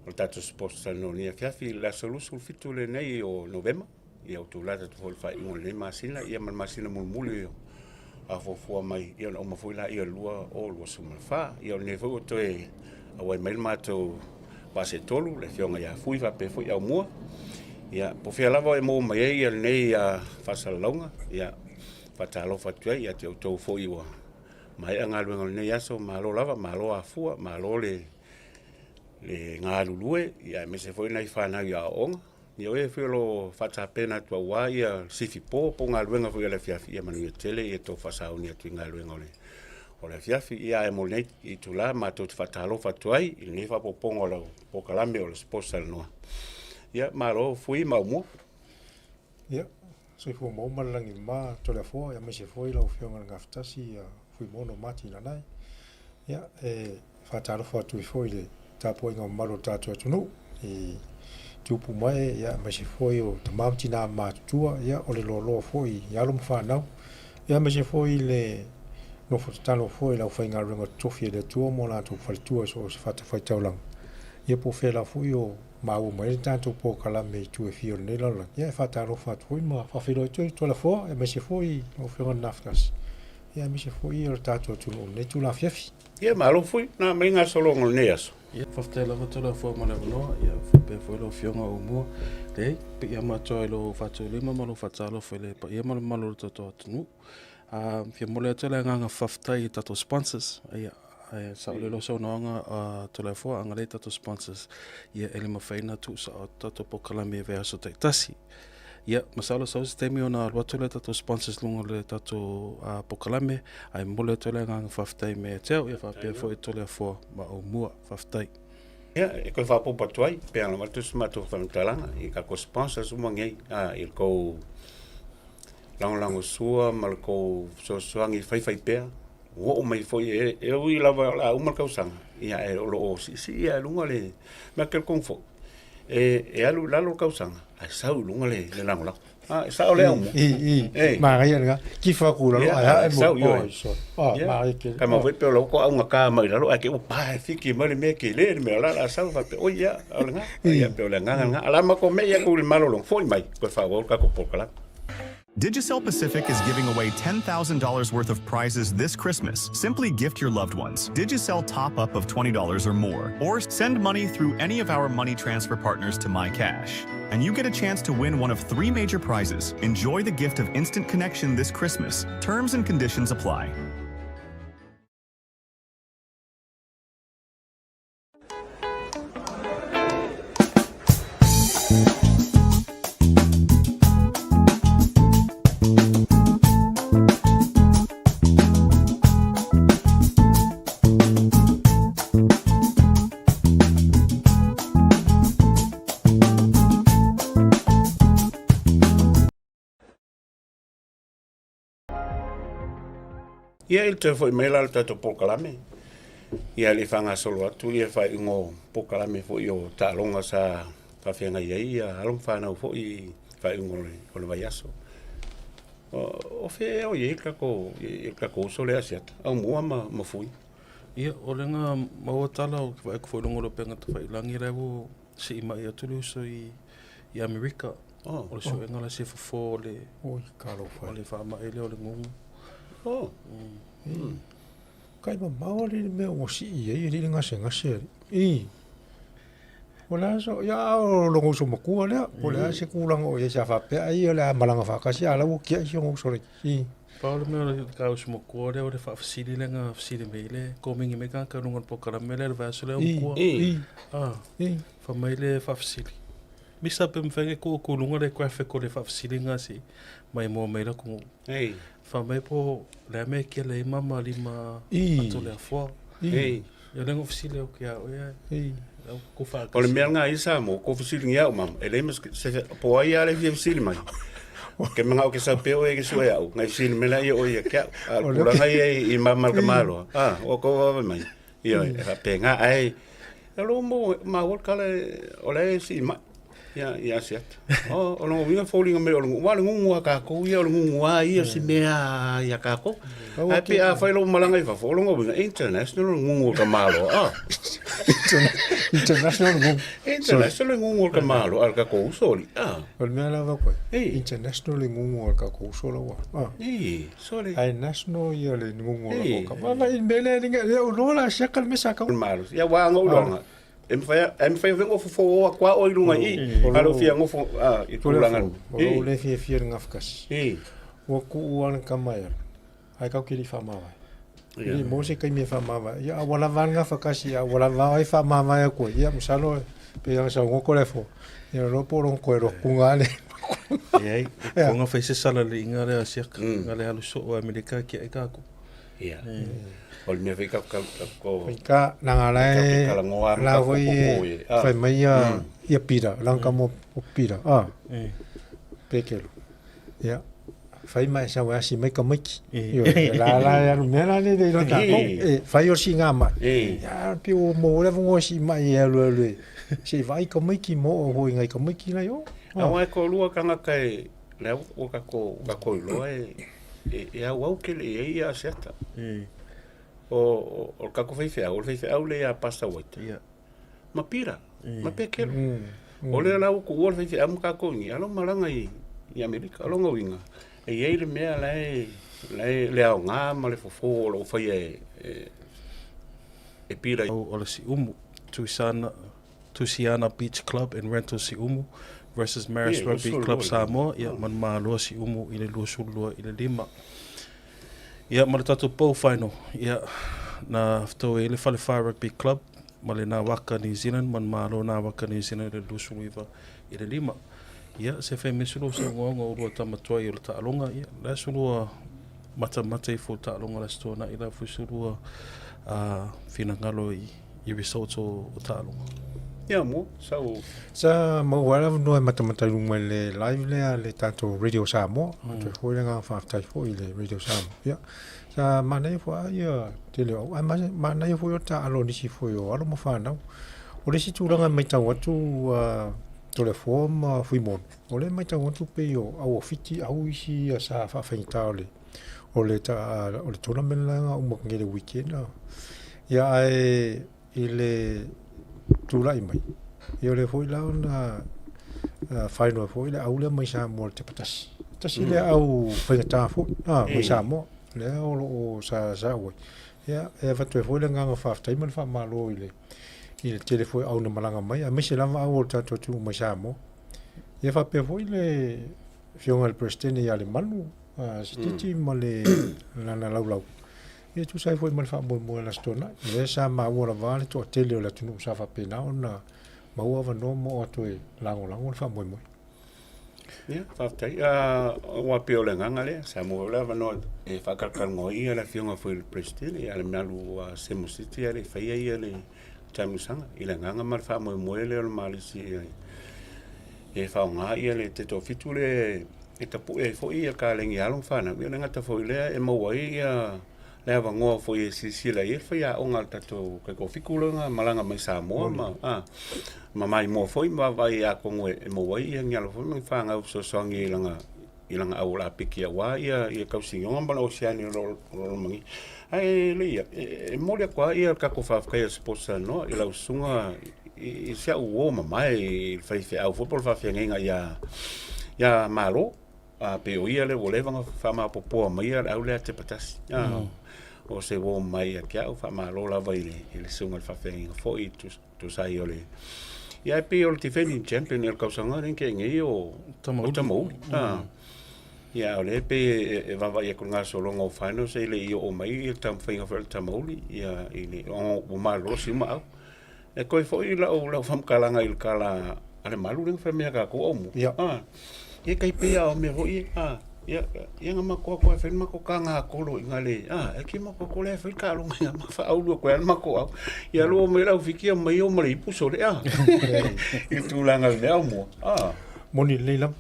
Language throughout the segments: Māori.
o tatou sports Talanoa ia fiafi la solusu fitu le nei o November ia o tulata tu hol fai o le masina ia man masina mulmuli a fofua mai ia o mafuila ia lua o lua sumafa ia o nevo o toe au ai mail matou pase tolu le fionga ia fui va pe foi Aumua ia po fia lava e mo mai ia nei a fasalonga ia fatalo fatui ia te to foi wa mai anga luenga nei aso malo lava malo afua malo le ngā lulue ia me se foi nei whanau ia onga ia oe whiolo whatapena tua wā ia sifi po ngā luenga foi ala fiafi ia manu ia tele ia tō whasau ni atu ngā luenga o le fiafi ia e mo nei i tula mātou te whatalo whatuai i ne whapoponga o lau pokalame o le sports Talanoa ia malo fui Aumua ia so fu mo malangi ma Toleafoa ia me se foi lau fionga ngaftasi ia fui mono mati nanai ia whatalo whatui foi le tapo inga malo tato atunu i tupu mai ia me se foi o tamamti na matua ia o le lolo foi ia lo mfanau ia me se foi le no talo foi la fainga ringa tofi le tua mo la tu faltua so se fata fai taulang ia po fela foi o mau mai tanto po kala me tu e fio ne la ia fata ro fat foi ma fa filo tu to la fo e me se foi o fio nafkas ia me se foi o tato tu ne tu la fiafi ia malo foi na menga solo ngol neas ia faftela vatula fo mana no ia pe foi lo fionga Aumua le pe ia ma lo fatu lima malo fatalo foi le ia malo to nu fia mole tele nganga faftai tatou sponsors ia sa le lo so nanga Tulafoa anga le tatou sponsors ia ele mafai na tu sa tatou pokalame ve aso Tasi ia masalo so sistemi ona watule tatou sponsors lungo le tatou pokalame ai mole tele nganga faftai me teo ia fa pe foi Tulafoa ma Aumua faftai ia e ko fa po patuai pe ana matu smatu fa talanga i ka ko sponsors umangai il ko lango sua malko so soangi fai pea o mai foi e ui lava la uma kausanga ia e lo si ia lunga le ma kel konfo e alu la lo kausanga ai sau lunga le lango sau le umo ma ia nga ki fa ku lo ai sau yo so ma ke ka ma ve pe lo ko unga ka ma lo ai ke o pa fiki ma le me ke le me la sau fa pe o ia nga ia pe le nga ala ma ko me ia ku le malo lo foi mai por favor ka ko por kala Digicel Pacific is giving away $10,000 worth of prizes this Christmas. Simply gift your loved ones. Digicel top-up of $20 or more. Or send money through any of our money transfer partners to MyCash. And you get a chance to win one of 3 major prizes. Enjoy the gift of instant connection this Christmas. Terms and conditions apply. ia il te foi mela al tato pokalame ia le fanga solo atu ia fai ngo pokalame foi o talonga sa fafenga ia alom fana foi fai ngo le vai aso o fe o ia ka ko so le asiat Aumua ma fui ia o lenga mawatala o vai ko foi longo penga to fai langi revo si mai atu so i America o so engala se fo le o kalo fa le fa ma ele o le ngongo kai ma maori me o si i ri nga senga se wala so ya o longo so maku le wala se kulang o ya fa pe ai la malanga fa ka sia la o ki si ngo so ri Paulo me ka so maku le o le fa fasili le nga fasili me le komegi me ka lungo po kala me le va so le o ku fa mai le fa fasili misa pe mfenge ko lungo le kwa fe ko le fa fasili nga si mai mo me la ku fa mai po le me ke le mama lima Toleafoa yo lengo fasile o kia o ya ko fa o le mea nga isa mo ko fasile ngia o mam ele mes se po ai ale fi fasile mai ke manga o ke sa peo e ke soya o ngai fasile me la o ia kia o la ngai i mama ka malo o ko mai yo e penga ai lo mo ma o kale o le si ma ia set. O lo winga falling me o lo ngungu ka ko ia lo ngungu ia si mea ia ka ko. Ai pe a fai lo malanga I fa fo lo winga international ngungu ka malo. International ngungu ka malo al ka ko soli. Ol me ala ko. International ngungu ka ko solo wa. Soli. Ai national ia le ngungu ka. Ma in bele ninga o lo la shakal me saka. Malo. Ia wa ngolonga. Em fai vengo fo kwa o ilunga I alo fia ngofo I tulangan o le fia ngafkas o ku uan kamaya ai ka kiri fa mawa I mo se kai me fa mawa ya wala van ngafkas ya wala vai fa mawa ya ko ya musalo pe yang sa ngoko le fo ya lo poron ko ro kungale ai ko nga fa se sala le inga le asia ngale alu so o amerika ki ai ka ko ya ol me fika ko fika nangale la voi fai mai ia pira lanka mo pira pekelo ya fai mai sa wa si mai ka mai la ya me la le de ta ko fai o singa ma ya pi o mo le ngo si mai ya le si vai ka mai ki mo ho ngai ka mai ki na yo a ko lua kanga kai le o ka ko lo ya wa ke le ia certa o kako feife au le a pasta white ma pira ma pekelo o le la ku o feife am ka ko ni alo malanga I Amerika alo ngoinga e le mea le au nga ma le fofo lo fai e pira o le si umu Tusiana Beach Club in Rental si umu versus Maris Rugby Club Samoa ia man malo si umu I le lusulua I le lima ia ma le tatou pou final ia na fto le Fire Rugby Club ma le na waka New Zealand man malo na waka New Zealand le lusuiva I le lima ia se fe mesulu se ngongo ro tamatua I le taalonga ia la sulu mata I fo taalonga la stona I la fusulu finangalo I result o taalonga ia mo sa mo wala no mata lunga le live le tatou radio Samoa to fo le nga fa tai fo I le radio Samoa ia sa mana fo ia tele o mana fo yo ta alo ni si fo yo alo mo fa na o le si tu langa mai tau atu tulafono fuimon o le mai tau atu pe yo au fiti au isi sa fa faita o le tournament langa o mo ngere weekend ia ai ile tulai mai ia le foi la na final foi le au le mai sa mo te patas tasi le au faita fo mai sa mo le o sa o ia e va tu foi le nga fa tai man fa malo ile telefone au na malanga mai a mese lava au tato tu mai sa mo ia fa pe foi le fionga al presidente ia le manu stiti ma le lana lau ia tu sai foi mal fa mo la stona le sa ma ora vale to tele o la tu sa fa pe na ona ma ua no mo to lango fa mo ia fa tai wa pe o le nganga le sa mo la no e fa kalkal ngo ia la fionga foi le presidente ia le malu se mo siti ia le fa ia le tamusanga ila nganga mal fa mo le o malisi e fa nga ia le te to fitu le e tapu e fo ia ka lengi along fa na ia ngata fo le e mo wai ia le va ngo fo ia si la ia fa ia onga tato ka ko fikulanga malanga mai sa mo ma mai mo fo ma vai a ko e mo wai ia ngalo fo mai fa nga so so ngi ilanga au la pikia wa ia ka singa mbala oceani ro mangi ai le e molia kwa ia ka ko fa ka sposa no ila usunga i se o mai fa au football fa fianga ia malo a pe o ia le voleva fa ma popo mai au le te patas o se wo mai kia fa malo la vai le sunga fa fianga fo i tu sai ole ia pe o te defending champion el kausanga ren ke ngi o tamo ia ole pe va vai con nga solo ngo final se le o mai tam fainga fel tamoli ia ini o malo si ma e ko foi la o fam kalanga il kala ale malu ring fa me ka ko omu e kai pe o me hoi ia nga ma ko fe ma ko kanga ko lo ngale e ki ma ko le fe ka lo nga ma fa au lo ko ma ko ia lo me la fikia mai o mari pu so le i tu langa le mo moni le lam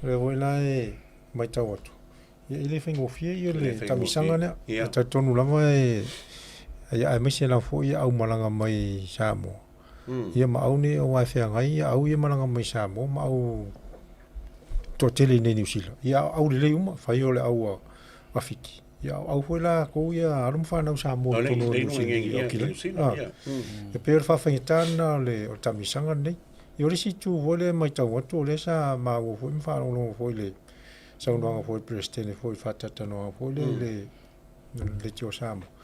le voi la mai tau atu. Ia ile whaingo fia ia le tamisanga nea. Ta tonu lama e mese la fo ia au malanga mai Samoa. ia ma au ne o ai fea ngai au ia malanga mai Samoa ma au to tele nei New Zealand ia au le uma fai ole au afiki ia au foi la ko ia arum fa na Samoa to no New Zealand e per fa fengitana le o tamisanga nei ia le situ vole mai tau atu le sa ma o foi fa no foi le sa no foi president foi fa Talanoa foi le tio Samoa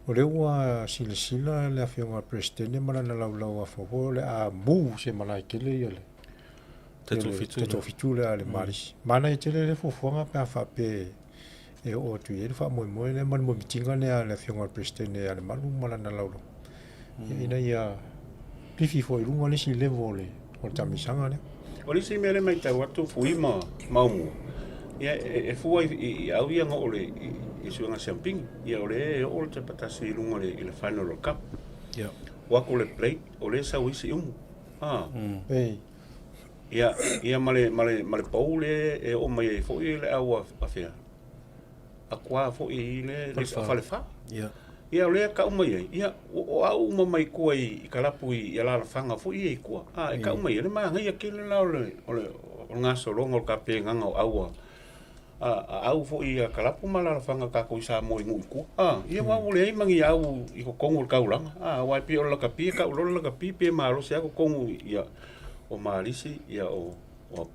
o le ua sila le afionga president mana na lau a favor le a mu se malai tele ia le teto fitu le ale maris mana tele le fofonga pa fa pe e o tu e fa mo le man mo mitinga le ale afionga president le ale malu mana na lau ina ia pifi foi lunga le si level le o tamisanga le o le si mele mai tau atu fui maumu ia e fua i au ia ngo le i suanga champing ia ole o le patasi lunga le final cup ia wako le plate ole sa wisi ei ia male paule e o mai fo i le au afia akwa fo i le fa ia ole ka mai ia o au mai ko i kalapu i ala fanga fo i ko e ka mai le ma ngai ke le ole nga so longo ka pe nga au au fo i kalapu mala fanga ka ko sa mo ngu ku ia wa ole mangi au i ko kongu ka ulanga wa pi ola ka pi ka ulola ka pi pe malo se ko kongu ia o malisi ia o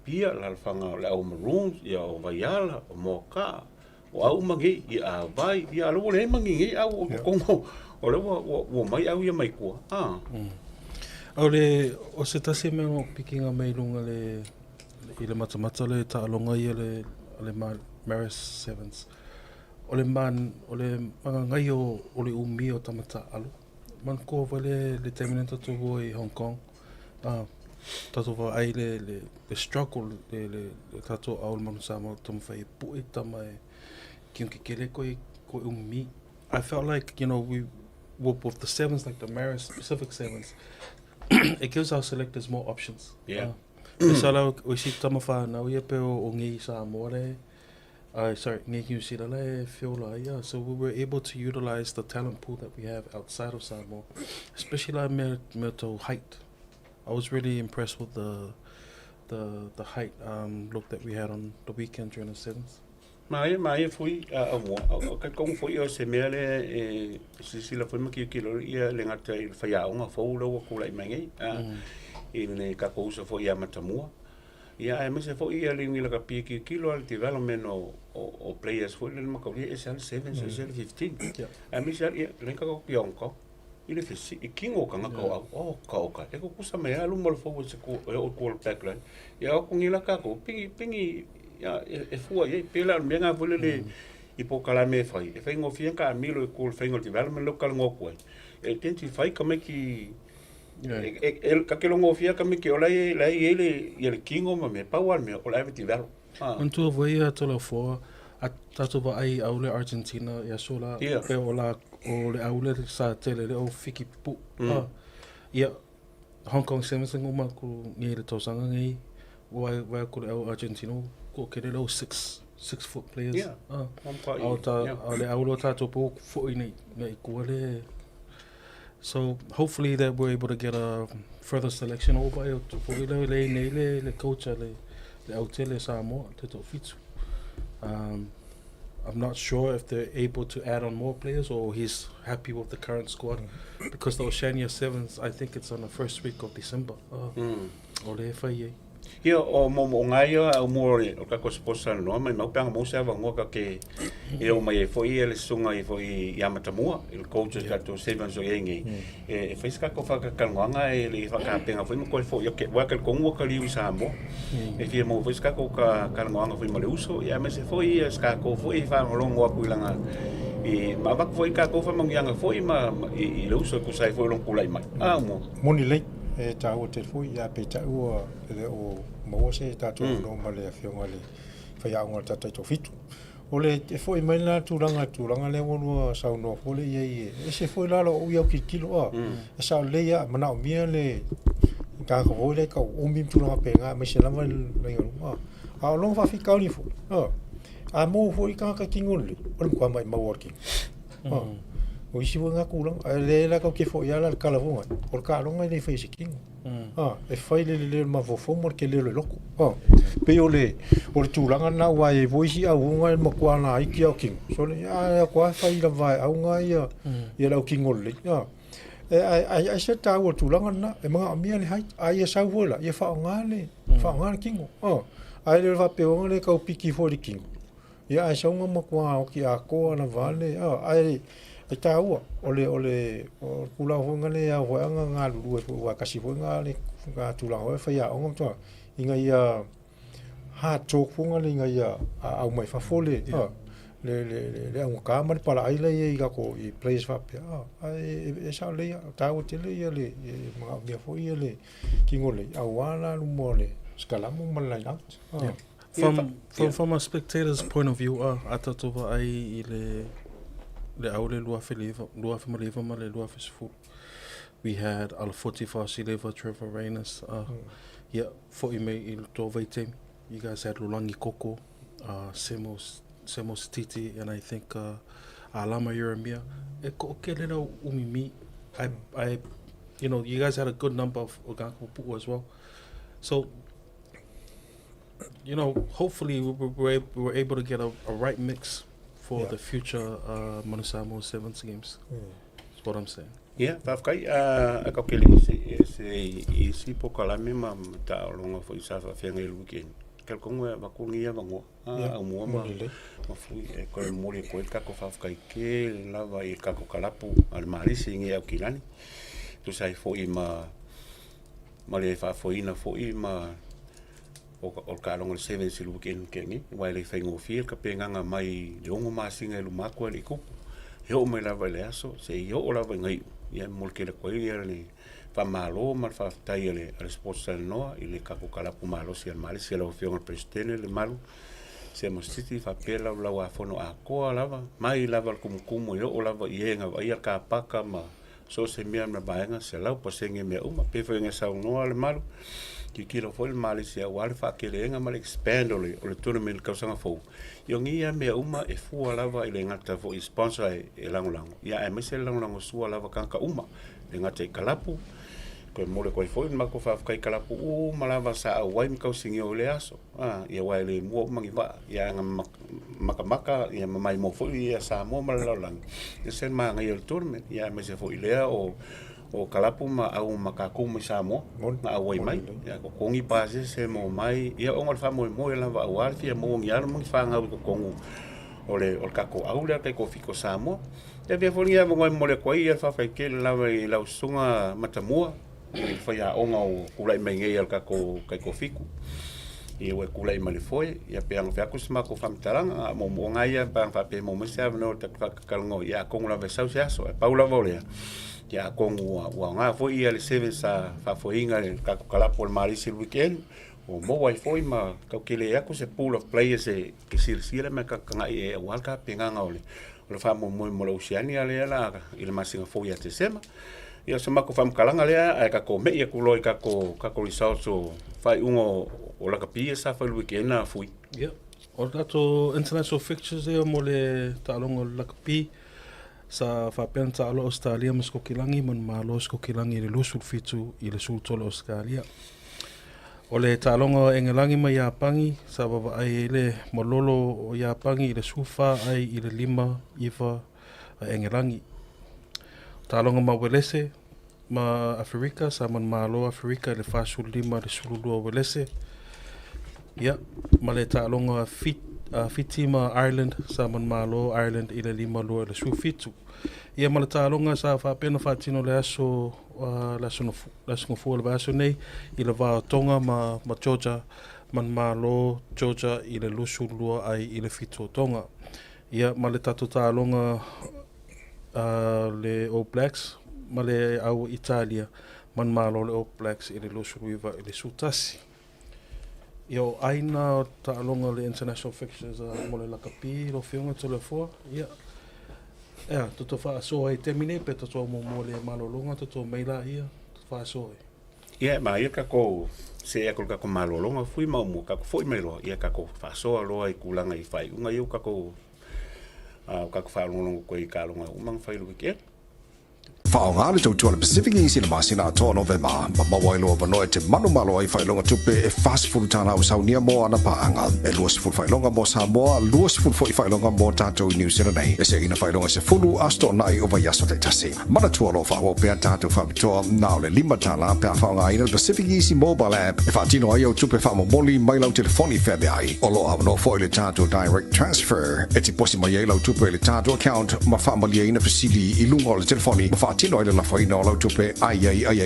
pia la fanga la o maroon ia o vaiala o moka o au mangi ia vai ia lo ole mangi au ko kongu ole wo mai au ia mai ku ole o se tasi me o pikinga mai lunga le i le matamata le ta alonga ia le Maris Sevens. Ole manga ngai o le umi o tamata alu. Man ko vale le terminata to i Hong Kong. Tato va ai le struggle le tato au manu sama tom fai pu e tama e kiunki kele ko umi. I felt like, you know, we were both the sevens, like the Maris Pacific Sevens. It gives our selectors more options. Yeah. Sala o si tama fa na o ia pe o ngi Samoa le ngi New Zealand le fiola ia, so we were able to utilize the talent pool that we have outside of Samoa, especially like metal height. I was really impressed with the height look that we had on the weekend during the sevens. Mai fui ka kong fui o se mele sila foi maki kilo ia le ngata i faya nga fo lo ko lai mangi i ne ka ko so foi amatamua ia me se foi ia le ngila ka pi kilo al development o players foi le makau ia sal 7 sal 15 me se ia le ka ko pionko ile fisi i kingo ka ngako ka e ko kusa me alu mo fo se ko o ko backline ia ko ngila ka ko pingi ya e fua ye pela menga volele i po kala me fai e fai ngofia ka milo e ko fai ngol development local ngoko e tenti fai ka me ki el ka ke ngofia ka me ki ola la ele ye kingo me power me ola develop unto Vaega and Toleafoa tato va ai aule Argentina ya sola pe ola o le aule sa tele le o fiki pu ia Hong Kong Sevens ngoma ko ngi le tosanga ngi wa ko le Argentina ko ke le 6-foot players. Yeah. Ale aulo tato po fo nei ko le. So hopefully that we're able to get a further selection over to for le coach le hotel Samoa te to fitu. I'm not sure if they're able to add on more players or he's happy with the current squad because the Oceania Sevens, I think it's on the first week of December. Ole fai ia o mo ngai au mo o ka ko sposa no mai mau panga mo sa va ngoka ke e o mai foi ele sunga i foi Yamatamua il coach ka to seven so yengi e fez ka ko fa ka nganga e le fa ka penga foi mo ko foi ke wa ka ko ka li sa mo e fi mo fez ka ko ka nganga foi mo le uso ia me se foi ska ko foi fa mo longo ku langa e ma va foi ka ko fa mo yanga foi ma i le uso ku sai foi long kulai mai mo moni le e ta o te foi ia pe ta o le o mo se ta to no male afionga le fa ya ngol ta to fitu ole te foi mai na turanga le ngonu sa no ole ye e se foi la lo ia ki kilo e sa le ya mana o mia le ka ko ole ka o mi turanga penga me se la mal le ngonu a lo fa fi ka ni fo a mo foi ka ka kingol le o ko mai ma working o isi nga kulang le la ka ke fo ya la kala vonga por ka longa le fai siking e fai le ma fo mo ke le loko pe ole o tulanga na wa e voisi a unga ma kwana ai ki o king so le ya kwa fai la vai a unga ia la king ole ai se ta o tulanga na e mga amia le hai ai sa vola ia fa ngale king ai le va pe o le ka piki fo le king ia ai sa unga ma kwa o ki a ko na vale ai e taua ole kula honga le a hoanga nga lulu e wa kasi honga le nga tulango e fai a onga toa inga ia ha tok honga le inga ia au mai fa fole le un kamar para ai le i ga ko i place fa pe e sa le taua te le ia le ma mia fo ia le kingole awana lu mole skalamu malai out from a spectator's point of view atatoa ai i le aule lua maliva ma le lua fesifu. We had Alafoti Fasileva, Trevor Reynes, for i to Vaitemi. You guys had Lulangi Koko, Semos Titi, and I think Alama Yeremia. I you guys had a good number of Oganko as well. So, hopefully we were able to get a right mix for the future Manusamo Sevens games. That's what I'm saying. Yeah, Fafkai, a kakele si pokalame ma ta longa fo isa fa fenga lukin. Kalkonga bakungia bango. Aumua ma fui e ko mori ko ka ko Fafkai ke lava e ka ko kalapu al marisi ngi akilani. Tu sai fo ima male fa fo ina fo ima o ka longa seven si lukin kengi wai le fengo fil ka penganga mai longo masinga lu makwa le ku. Yo me lava le aso se yo lava ngai ia molke le koi ia le fa malo ma fa tai le sports Talanoa i le kako kalapu malo si al mali si la ofio al presidente le malo se mo city fa pela la wa fono a ko lava mai lava kumu yo lava ienga ia ka paka ma so se mia na baenga se la po senge me uma pe fa nga sa no le malo ki kilo fo le mali si wa le fa ke le nga mal expand le tournament ka sanga fo yo ngia me uma e fu lava ile ngata fo sponsor e langolango ia e mese langolango su lava kanka uma le ngata kalapu ko mo le ko fo ma ko fa kai kalapu malava sa wai mi ka singi o le aso ia wai le mo mangi va ia nga maka ia mai mo fo ia sa mo malalang ia sen ma ngai el tournament ia mese fo ile o kalapu ma au makaku mo sa mo na wai mai ia ko kongi base se mo mai ia o ngol fa mo lava wa fia mo ngi ar mo fa nga ko kongu ole o kako au le ko fiko sa mo ia be fo ia mo le ko ia fa fa ke lava i la sunga matamua fa ia onga o kulai mai ngai al kako kai ko fiku ia we kulai mai foi ia pe ang fa ko sma ko fam taranga mo ngai ia pa fa pe mo se no ta ka kalngo ia kongu la vesau se aso paula volea ya kongu wa nga fo ia le seve sa fa fo inga le ka kala por marisi weekend o mo wai foi ma ka kele ya ko se pool of players e ke sirsiele me ka nga e walka pinga nga ole o fa mo lo usiani ale la ile masinga fo ya te sema ia se mako fam kalanga le a ka ko me ia ku loi ka ko results o fai ungo o la kapia sa fa weekend na fui o dato international fixtures e mo le talongo la kapia sa whapenta alo Australia mas kokilangi man malo kokilangi le lusul fitu i le sultolo Australia. O le talonga engelangi ma Iapangi sa wawa ai le mololo o Iapangi i le sufa ai i le 5 iwa engelangi. Talonga ma welese ma Afrika sa man malo Afrika i le fasul 5 le sululua welese. Ia, ma le talonga fitima Ireland sa man malo Ireland i le 5 lua le sufitu. Ia ma le talonga sa whapena whatino le aso lasunga fua le aso nei i le Vaotonga ma Georgia man malo Georgia i le lusu lua ai i le fitu tonga. Ia ma le tatu talonga le All Blacks ma le au Italia man malo le All Blacks i le lusu luiva i le sutasi. Yo aina talonga le international fixtures mo le lakapi lo fionga Toleafoa. Ia toto faʻasoa i temine pe toto mo le malolonga toto meila ia faʻasoa. Ia ma ia kako se ia kako malolonga fui mau mo kako foi melo ia kako faʻasoa loa i kulanga i fai unga iu kako ka fa longo ko I ka longa umang fa lu ke Whaonga le tautua le PacificEzy le masina atoa November. Mawailoa wanoe te malo ai whailonga tupe e whasifuru tāna au saunia mo ana paanga. E luasifuru whailonga mo Samoa, luasifuru fo I whailonga mo tātou I New Zealand nei. E se ina whailonga se fulu asto nai o vaiaso te tasi. Mana tua lo whaua pea tātou whapitoa nao le 5 tāna pea whaonga ina le PacificEzy mobile app. E whaatino ai au tupe whamomoli mai lau telefoni whebe ai. O loa wano fo I le tātou direct transfer. E te posi mai ai lau tupe le tātou account ma whaamalia ina fasili I lunga o le telefoni. Tino ile lafo ina o lautupe ai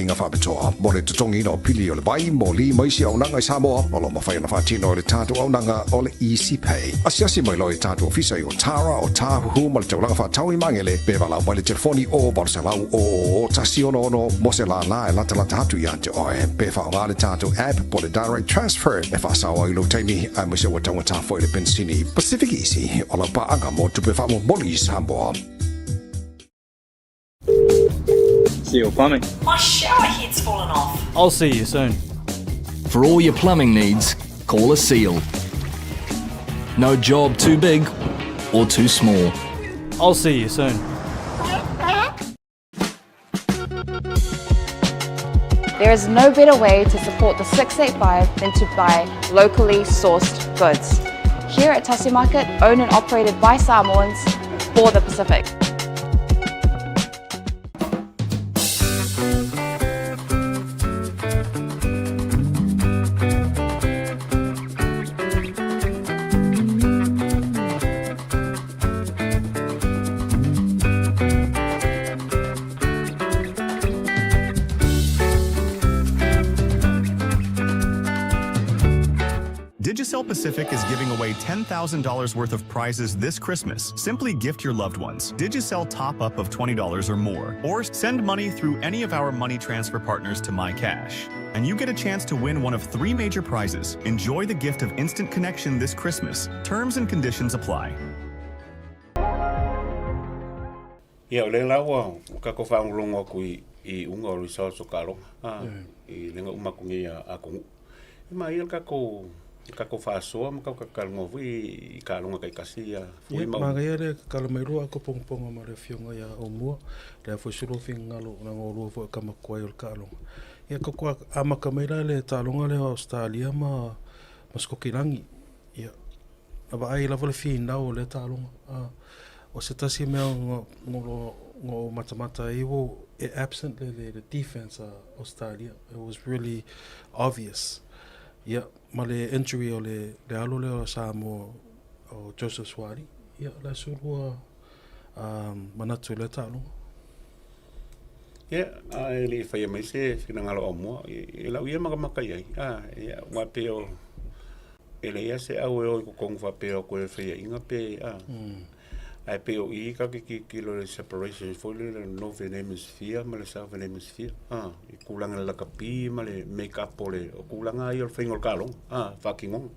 ngā whapitoa. Mo le tutongi ina o pili o le bai, mo li maisi au nanga I Samoa, o lo mawhai ana whatino o le tātou au nanga o le Easy Pay. Asiasi mai loi tātou ofisa I o Tara o Tāhuhu ma le taulanga whatau I mangele, pe walau mai le telefoni o Barsalau o Tasi ono mo se la e lata hatu I ante oe. Pe whaonga le tātou app po le direct transfer, e whasawa I lo taimi, a mese wa taunga tāwhoi le pensini. PacificEzy, o la paanga mo tupe whamo moli I Samoa. See your plumbing. My shower head's fallen off. I'll see you soon. For all your plumbing needs, call a Seal. No job too big or too small. I'll see you soon. There is no better way to support the 685 than to buy locally sourced goods. Here at Tasi Market, owned and operated by Samoans for the Pacific. Digicel Pacific is giving away $10,000 worth of prizes this Christmas. Simply gift your loved ones Digicel top-up of $20 or more, or send money through any of our money transfer partners to MyCash. And you get a chance to win one of 3 major prizes. Enjoy the gift of instant connection this Christmas. Terms and conditions apply. Ia o le laua ka ko fa ngolongo ku I unga o resource kalo I lenga umakungi a kongu ma ia ka ko faʻasoa ma ka kalongo I kalonga kai kasi ia foi ma ia le kalamairua ko pongponga ma le fionga ia Aumua le fo sulu fingalo na ngolo fo ka makwai o kalonga ia ko kwa amaka maila le talonga le Australia ma skokilangi ia aba ai la le fina o le talonga o se tasi mea ngo matamata iwo absent the defense Australia. It was really obvious. Yeah, ma le injury o le alo le o Samoa o Joseph Swari. Yeah, la surua manatu le talo. Yeah, ele fai mai se fina ngalo Aumua. Ela ia makamaka ia. Ia wa peo ele ia se au e o ko kongu fa peo ko e fai inga pe ai peo I ka ki lo separation for the northern hemisphere ma le southern hemisphere I kulanga la kapi ma le make up le kulanga I o fingol kalong fucking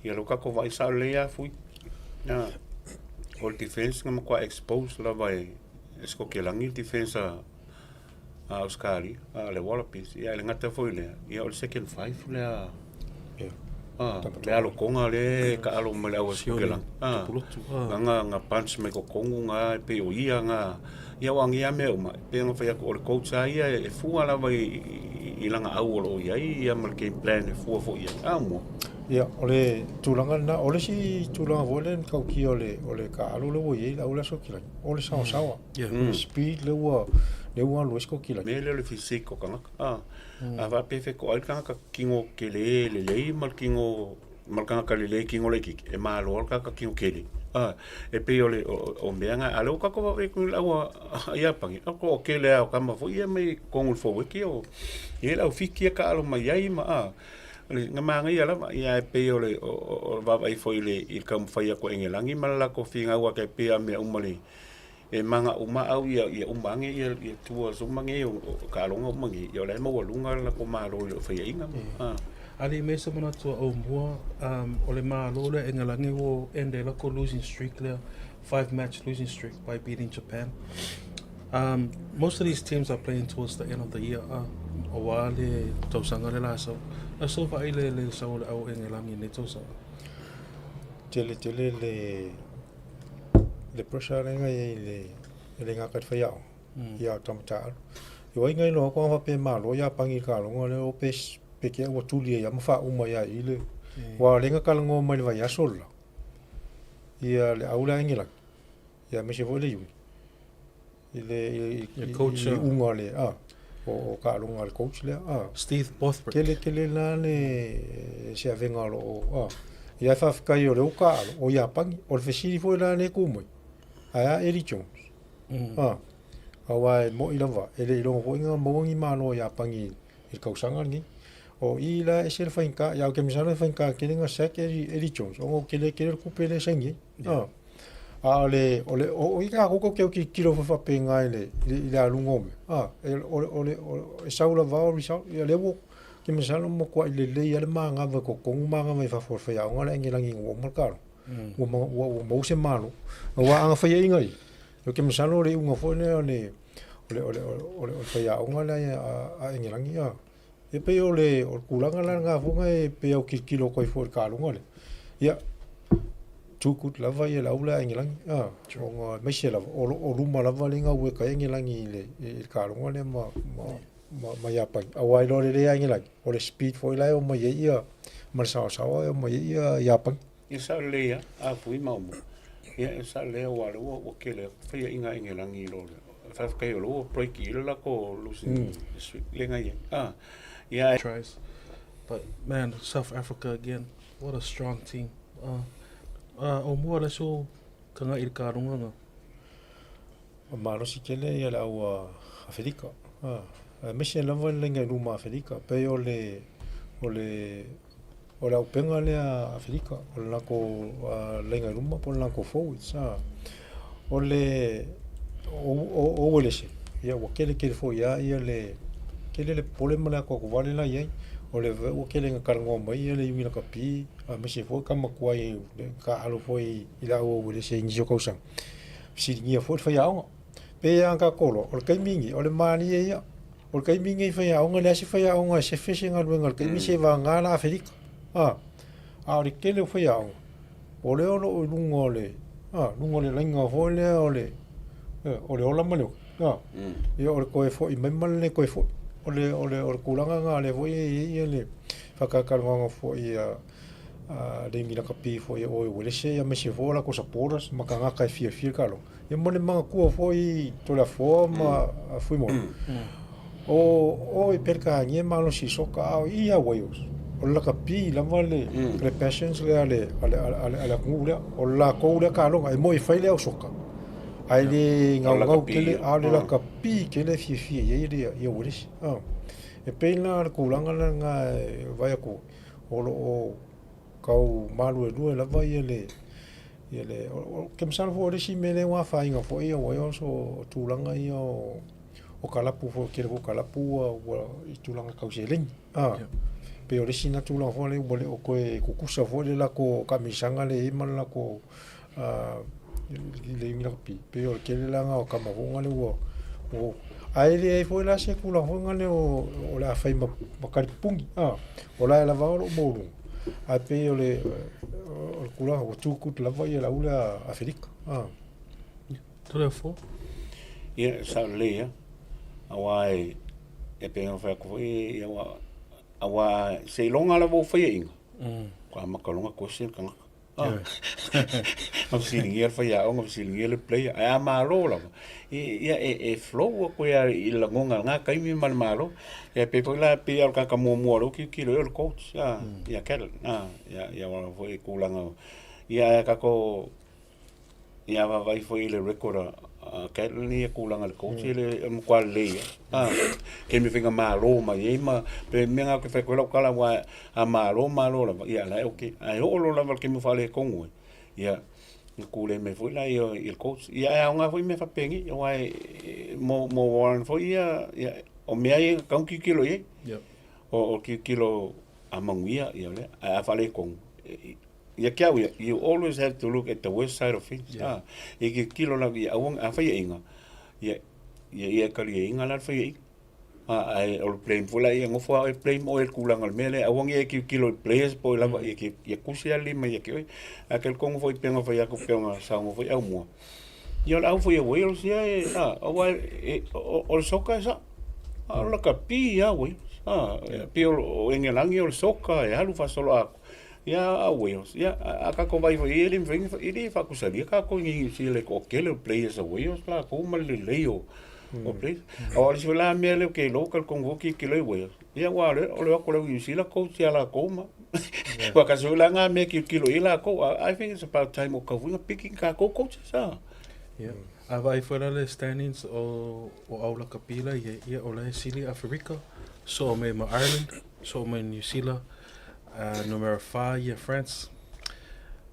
ia lo ka ko vai sa le ya fui all defense ngam kwa expose la vai esko ke langi defense Australia le Wallabies ia le ngata foi le ia o second 5 le le alo konga le ka alo mele au skela nga punch me ko kongu nga pe o ia nga ia wangi ia me uma pe nga fa ko coach ia e fu ala vai I langa au lo ia mal game plan e fu fo ia mo ia ole tulanga na ole si tulanga volen ka ki ole ka alo le wo ia ole so kila ole sa speed le wa lo sko kila me le physique ko kanga ava pe fe ko alka ka kingo kele le mal kingo mal kanga ka le kingo le ki e ma lo ka kingo kele e pe ole o meanga alo ka ko ve ku la wa ia pangi ko kele o ka ma fo ia me kongul fo wiki o ia la fiki ka alo mai ai ma nga manga ia la ia pe ole o va vai fo ile I kam fa ia ko engelangi mala ko finga wa ka pe me umale e manga uma au ia umange ia tua sumange o kalonga umange ia le mo lunga la ko malo o fa inga ali me se mana to Aumua o le malo le engalangi wo ende la ko losing streak there 5-match losing streak by beating Japan. Most of these teams are playing towards the end of the year o wale tausanga le la so fa ile le so au engalangi ne tosa tele le le pressure ngai le ngaka fa ya ya tamta yo ngai lo ko fa pe ma lo ya pangi ka lo ngole o pe ke o tuli ya mafa uma ya ile wa le ngaka ngo mai va ya sola ia le aula ngila ya me se vole yu ile coach unga le o ka lo ngal coach le Steve Bothbridge kele la le se avenga lo ia fa ka yo le ka o ya pangi o le fesi fo la ne ku mo aya Eddie Jones awa mo ila va ele lo ho inga mo ngi ma lo ya pangi il kausanga ngi o ila esel fainka ya ke misano fainka ke nga sek Eddie Jones o kele ku pele sengi ale ole o ika ko ke kilo fa penga ile ila lungome ole saula va o ya lewo ke misano mo ko ile le ya manga va ko manga mai fa for ya ngala ngi langi wo mo karo wo se malo wa anga fa inga yo ke misano le unga fo ne ole fa ya ngala a ngi langi e pe ole o kulanga la nga fo ngai pe o kilo ko fo ka ngole ya tukut lava ia laula ngilangi chonga meshe lava o ruma lava linga we ka ngilangi le ka ngole ma ya pa awai lo le ngilangi o le speed fo ila o ma ia ma sa o ma ia ya pa isa le ya a fui ma mo ya isa le wa o ke le fa ia inga ngilangi lo fa ka yo lo pro ki la ko lu lenga ya yeah tries but man South Africa again what a strong team Aumua le so kanga i ka runga nga ma rosi kele ia la o Afrika meshe lava lenga ruma Afrika pe ole la upenga le Afrika ola ko lenga ruma po la ko forward sa ole o se ia o kele fo ia le kele le problema la ko vale la ia ole o kele nga karango mai le yumi la kapi me se fo kama kwai ka alo foi ila o le se ngi ko sang si ngi fo fa ya pe ya ka kolo o kai mingi ole mani ia o kai mingi fa ya nga le se fa ya nga se fishing al wengal kai mi se va nga la Afrika o kele fa ya ole o lungole lenga fo le ole ola mano ia o ko fo i memmal le ko fo ole kulanga nga le fo ia le whakakaranga fo ia le ngira kapi fo ia o le se ia me se fo la ko saporas makanga kai fia kalo ia mone manga kua fo i tulafoa ma fui mo o i perka nge malo si soka ia Wales o la kapi la vale le passions le ale ngula o la ko le kalo ai mo i faile o soka ai le ngau kele ale la kapi kele fia ia Wales e pena ko langa nga vai ko o kau malu e due la vai ele kem san fo de si mele wa fa inga fo ia wa so tulanga ia o kalapu fo kele ko kalapu o tulanga kau seling pe o si na tulanga fo le bole o ko kukusa fo le la ko kamisanga le iman la ko le ngira pi pe o kele la nga o kamavonga le o ai le fo la se kula vonga le o la fa ma karipungi o la va o mo a pe o le kula o tukut la vai la ula Afrika Tulafoa ia sa le ya awai e pe o fa ko i awa se longa la vo fa inga ko ma kalonga ko se kanga am silingi al fa ya o silingi le play a ma lo la ia flow ko ia i la ngonga nga kai mi mal malo e pe la pe al ka mo ro ki lo el coach ia kel ia wa foi kulanga ia ka ko ia va vai foi le record kel ni kulanga le coach le mo kwal le ke mi finga malo ma ia ma pe me nga ke fe ko la kala wa a malo la ia la okay ai o lo la ke mi fale kongo ia kule me foi la il coach ia nga foi me fa pengi wai mo wan foi ia o me ai ka un kilo ye o kilo amanguia ia le a fale kon ia kia you always have to look at the west side of things e kilo la ia a fa inga ia ka inga la fa ai o plane fula ia ngo fa plane o el kulanga mele awang ia kilo players po la ia kusia lima ia ki aquel kongo foi penga foi ako penga sa ngo foi Aumua Ia au foi Wales ia o soka sa. Ala ka pi ia Wales. Pi o Engelangi o soka e halu fa solo a. Ia a Wales. Ia aka ko vai foi ele vem ele fa kusali ka ko ngi si le ko kele players a Wales la ko mal le leo. O play. Ora si la me le ke local convoki ke le Wales. Ia wa le o le ko le si la ko si ala ko ma. Wa ka so la nga me ki kilo ila ko. I think it's about time o ka winga picking ka ko coach sa. Yeah. Vai fora le standings o aula kapila ia o le Sili Africa, so me ma Ireland, so me New Zealand, number 5 ia France.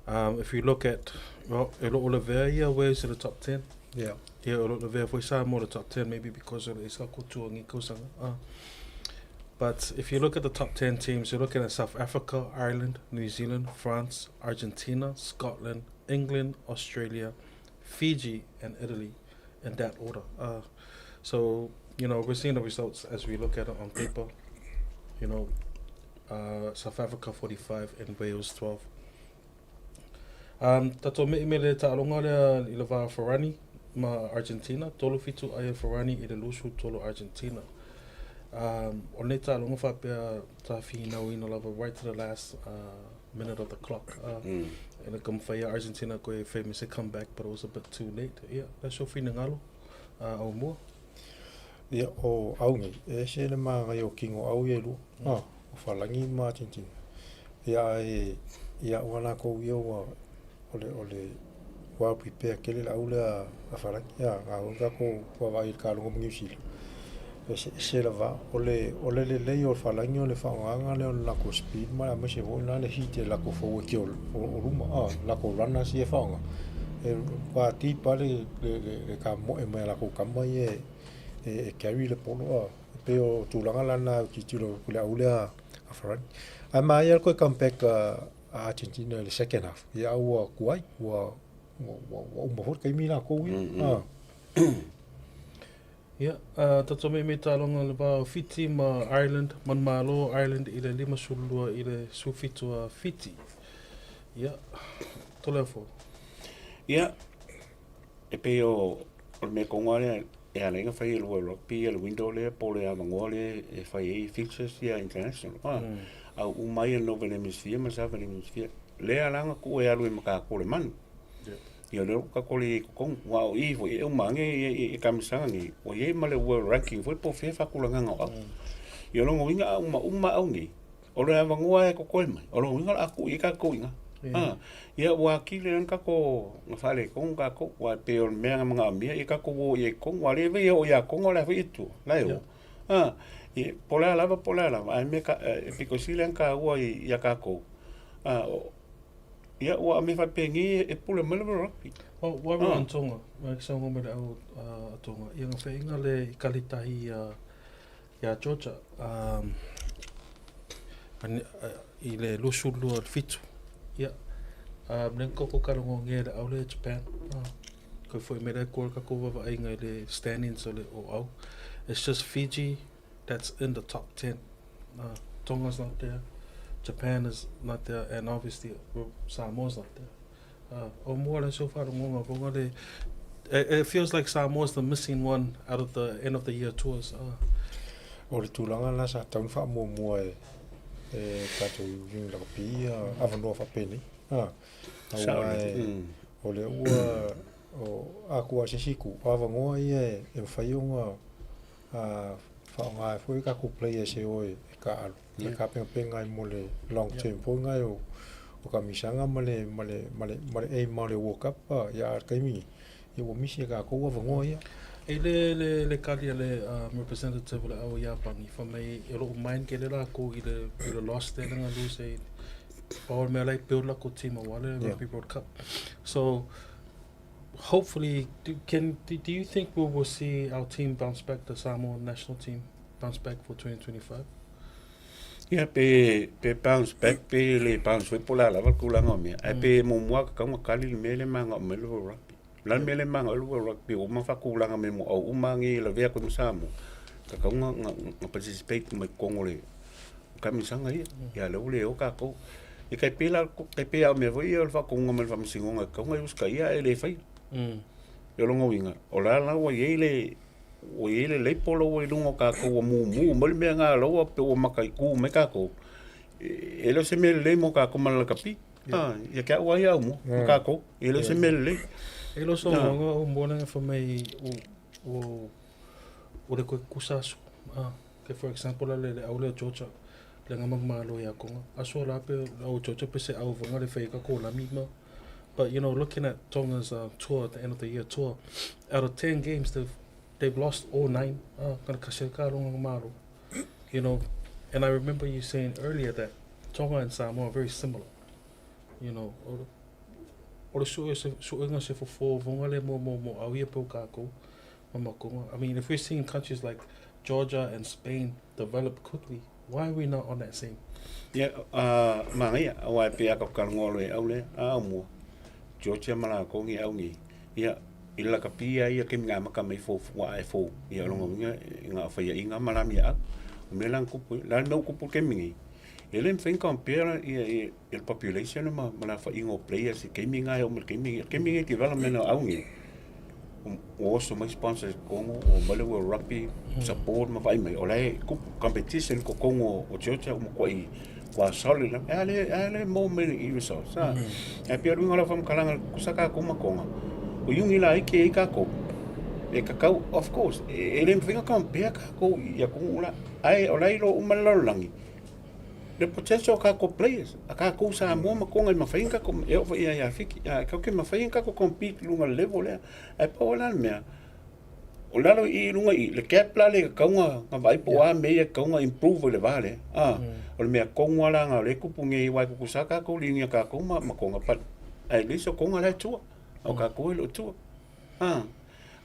If you look at Oliver ia where's in the top 10? Yeah. Yeah, Oliver foi sa more the top 10 maybe because of isa kutu ngi kusanga. But if you look at the top 10 teams, you're looking at South Africa, Ireland, New Zealand, France, Argentina, Scotland, England, Australia, Fiji and Italy in that order. So, we're seeing the results as we look at it on paper. South Africa 45 and Wales 12. Tato me le ta'alonga lea I le va Ferrani ma Argentina. Tolo fitu aia Ferrani I le lusu tolo Argentina. O ne ta'alonga whapea ta whina lava right to the last minute of the clock. And come for Argentina go a famous comeback, but it was a bit too late. Yeah, that's your feeling ngalo. Aumua. Yeah, o aungi. E se le ma ngai o kingo au ye lu. O falangi ma Argentina. Ia wana ko ia wa ole wa prepare kele la ula a falangi. Ya, nga ko wa vai ka lo New Zealand. Se la va ole le o falangi o le faanga le la ko speed ma se vo na le hite la ko fo ki o ruma la ko rana si e faanga e pa ti pa le ka mo e ma la ko kamba e carry le polo pe o tulanga la na ki tilo la ula a farangi a mai al ko comeback a Argentina le second half ya wa kuai wa mo for kai mina ko Yeah, tato me talonga le ba fiti ma Ireland, man malo Ireland I le 5 sulua I le sufitua fiti. Yeah, tulafono. Yeah, e pe o me kongale e alenga fai lo rugby le window le pole a mangole e fai fixtures ia international. Au umai no vele misfia ma sa vele misfia. Le alanga ku e alu maka ko le man. Ia le ka kole kong wow I foi e mange e kamisanga ni o ye male world ranking foi po fe fa kulanga nga. Ia lo winga uma au ni. O le avangua e ko kolma. O lo winga aku I ka ko inga. Ia wa kile ka ko ngafale kong ka ko wa pe o menga mga mia I ka ko wo ye kong wa le ve o ya kong la fe itu. La yo. I pola lava ai me ka piko silen ka wa ia ka ko. Ia wa me fa pengi e pule mele rugby. Wa ron tonga. Wa sa ngo me au tonga. Ia nga feinga le kalitahi ya Georgia. I le lusulu fitu. Ia. Nen koko karongo nge le au le Japan. Ko foi me le ko ka ko wa ai ngai le standings o le o au. It's just Fiji that's in the top 10. Tonga's not there. Japan is not there, and obviously Samoa's not there. Aumua so far it feels like Samoa's the missing one out of the end of the year tours. O le tulanga la sa taun fa mo e tatou yung la pi avano fa peni. O le ua o aku a sisiku avangoa ia e whaiunga fa nga foi ka ku play se o ka alu. Le ka penga I mo le long term po nga o ka misanga male e male walk up ya ka mi e o misi ka ko wa ngo ya e le kali le representative le au ya pani fa mai e lo mind ke le la ko I le lost there nga lose e all me like build la ko team o wale rugby world cup. So hopefully do you think we will see our team bounce back, the Samoan national team bounce back for 2025? Ia pe bounce back pe le bounce foi pola lava kulanga me ai pe mo mua ka kali le mele manga me lo rugby la mele manga lo rugby o ma fa kulanga me mo o mangi le vea ko Samoa ka nga participate me kongole ka misanga ia le ule o ka ko e kai pe a me voi o fa ko ngomel fa msingonga ka ngai uska ia ele fai yo longo winga o la wa yele o yele le polo o lungo ka ko mu mol me nga lo pe o makai ku me ka ko ele se me le mo ka ko mal kapi ya ka wa ya mo ka ko ele se me le ele so longo o mona for me o le ko kusaso que for example le aule chocha le nga magmalo ya ko aso la pe o chocha pe se au vonga le fe ka ko la mima. But you know, looking at Tonga's tour at the end of the year tour, out of 10 games they've lost all 9. You know, and I remember you saying earlier that Tonga and Samoa are very similar. You know, I mean, if we're seeing countries like Georgia and Spain develop quickly, why are we not on that same? Yeah, manga wa pe ka ngolo aule Aumua. Georgia mala ko ngi au ngi ia ila ka pia ia ke nga maka mai fo wa ai fo ia longo nga fa ia inga mala mia me lan ku la no ku ke mingi ele fen compare ia el population ma fa ingo players ke minga o ke mingi development au ngi o so mai sponsors como o Bluwave rugby support ma vai mai ole ku competition ko kongo o Georgia mo ko i wa solid ale moment i so sa e pia runga la fam kalanga kusaka kuma konga o yungi la ike ka ko e kakau of course ele mfinga compare ka ko ya kula ai olai lo umalolangi the potential ka ko players aka ko sa mo ma konga mafai ka ko e o ia fiki ka ke mafai ka ko compete lunga level le e pa ola me o lalo i lunga i le kepla le kaunga nga vai po a me e kaunga improve le vale o le mea konga la nga le kupunge i wai kukusaka ko linga ka konga ma konga pat ai liso konga le tua o ka ko lo tua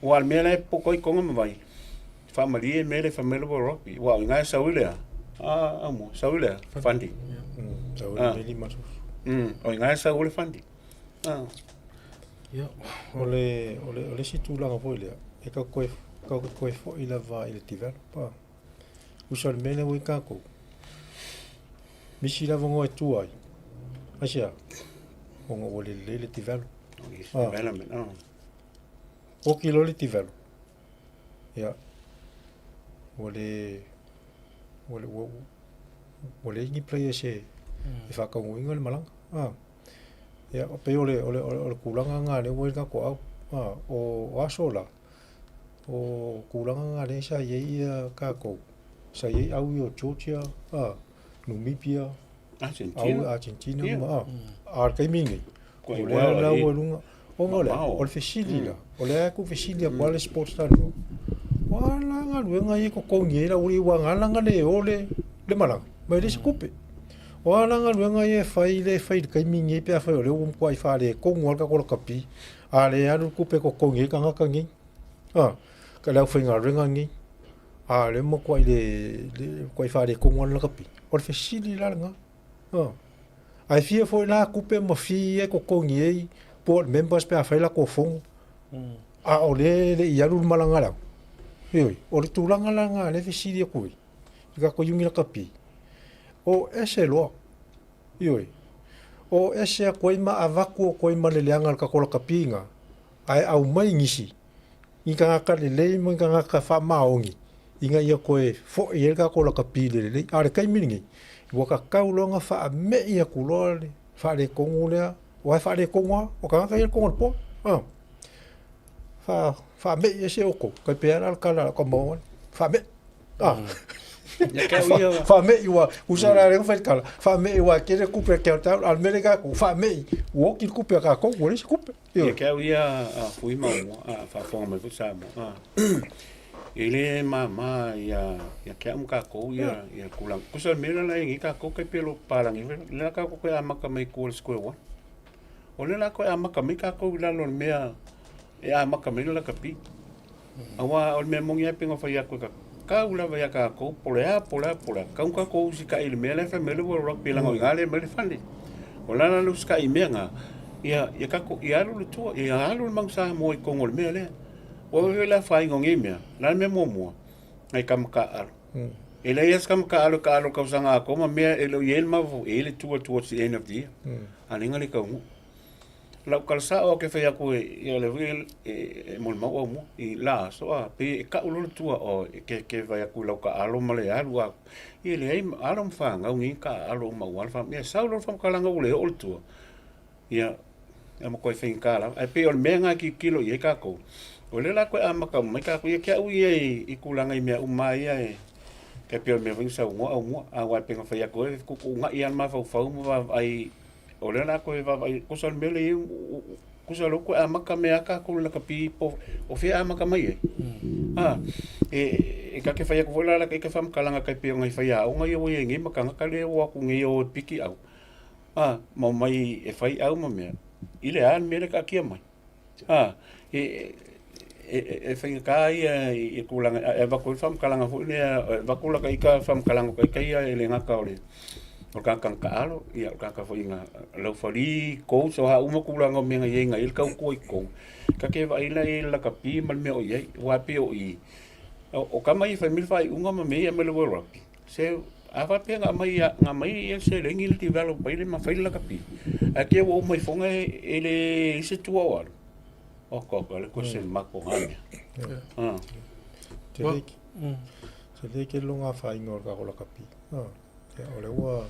o al mea le poko i konga ma vai family me le family wo ropi wa nga sa ule amo sa ule funding sa ule li masu o nga sa ule funding ole situ la nga foi le e ka koe fo i lava i le developer usal mele o i kako misi lava ngo e tua ai asia ongo o le develop development o ki lo le develop ya ole ingi play se e fa ka ngo le malang ya pe ole kulanga nga le o ka ko o asola o kulanga nga le sa ye ka ko sa ye au yo Georgia Namibia Argentina ma kai mingi o le la o lunga o ngole o le fesilia o le ku fesilia kwa le sports tano wala nga luenga ye ko kongi la uri wa nga nga le ole le malang mai le skupe wala nga luenga ye fai kai mingi pe fa le um kwai fa le ko ngol ka ko kapi ale anu kupe ko kongi ka nga kangi ka la fa nga renga ngi le mo kwai le kwai fa le ko ngol ka kapi o le sili la nga ai fie foi la kupe mo fie ko kongi board members pe fa la ko fong o le ia lu malanga la yoi o le tulanga la nga le sili ko ka ko yungi la kapi o ese lo yoi o ese ko ma avaku ko ma le leanga ka ko ka pinga ai au mai ngisi inga ka le mo inga ka fa maongi inga ia ko fo ia ka ko ka pile le are kai mingi wo ka kaulonga fa me ia kulole fa le kongule o fa le kongwa o ka ia kongol po fa me ia se oko ka pe al kala ko mo fa me fa me iwa usara re fa kala fa me iwa ke le kupe ke al merega ku fa me wo ki kupe ka ko wo le kupe ia ke ia fui ma fa fo me fu sa mo ele ma ia ke am ka ko ia kulang kusal mera la ngi ka ko ke pelo para ngi la ka ko ya maka mai ko square one ole la ko ya maka mai ka ko la lo mea ya maka mai la ka pi awa ole me mongia pingo fa ya ko ka ula va ya ka ko pola ka ko si ka ile me la fa me lo rock pela ngo ngale me le fandi ola la lu ska i menga ia ka ko ia lu tu ia lu mang sa mo ko ngol me le o la fa ngi me la me mo ai kam ka al ele yes kam ka al ka sanga ko ma me ele yel ma vo ele towards the end of the year aninga le ka lau kalsa o ke fai aku e le vil mo mau mo I la so a pe ka ulu tua o ke fai aku lau ka alo male alu a I le ai alo fa ngau ngi ka alo mau al fa me sa lo fa kalanga ule o tua ia e mo ko fai ka la e pe o menga ki kilo ye ka ko o le la ko amaka mai ka ko ye ka u ye I kulanga I me umai ai ke pe o me ving sa mo a wa pe fai aku ku nga ia ma fa mo ai o le na ko va ko sal mele ko sal ko amaka me aka ko la ka pi po o fe amaka mai e ka ke fai ko la ke fam kalanga ka pi ngai fai au ngai o ye ngi maka ka le o ku ngi o piki au mo mai e fai au mo me ile an me ka ki mai e fai ka I ku langa e va ko fam kalanga fu ne va ku la ka fam kalanga ka e le ngaka o le o ka alo ia ka foi nga lo fali ko so ha uma kulanga me nga yenga il ka ko ka ke vai la ka pi mal me o ye wa pe o I o ka mai fa mil fai unga me me lo ro se ava pe nga mai e se le ngil develop pai le ma fai la ka pi a ke o mai fonga ele se tu o ko le ko se ma ko nga te ke longa fai ngor ka la ka pi o le ua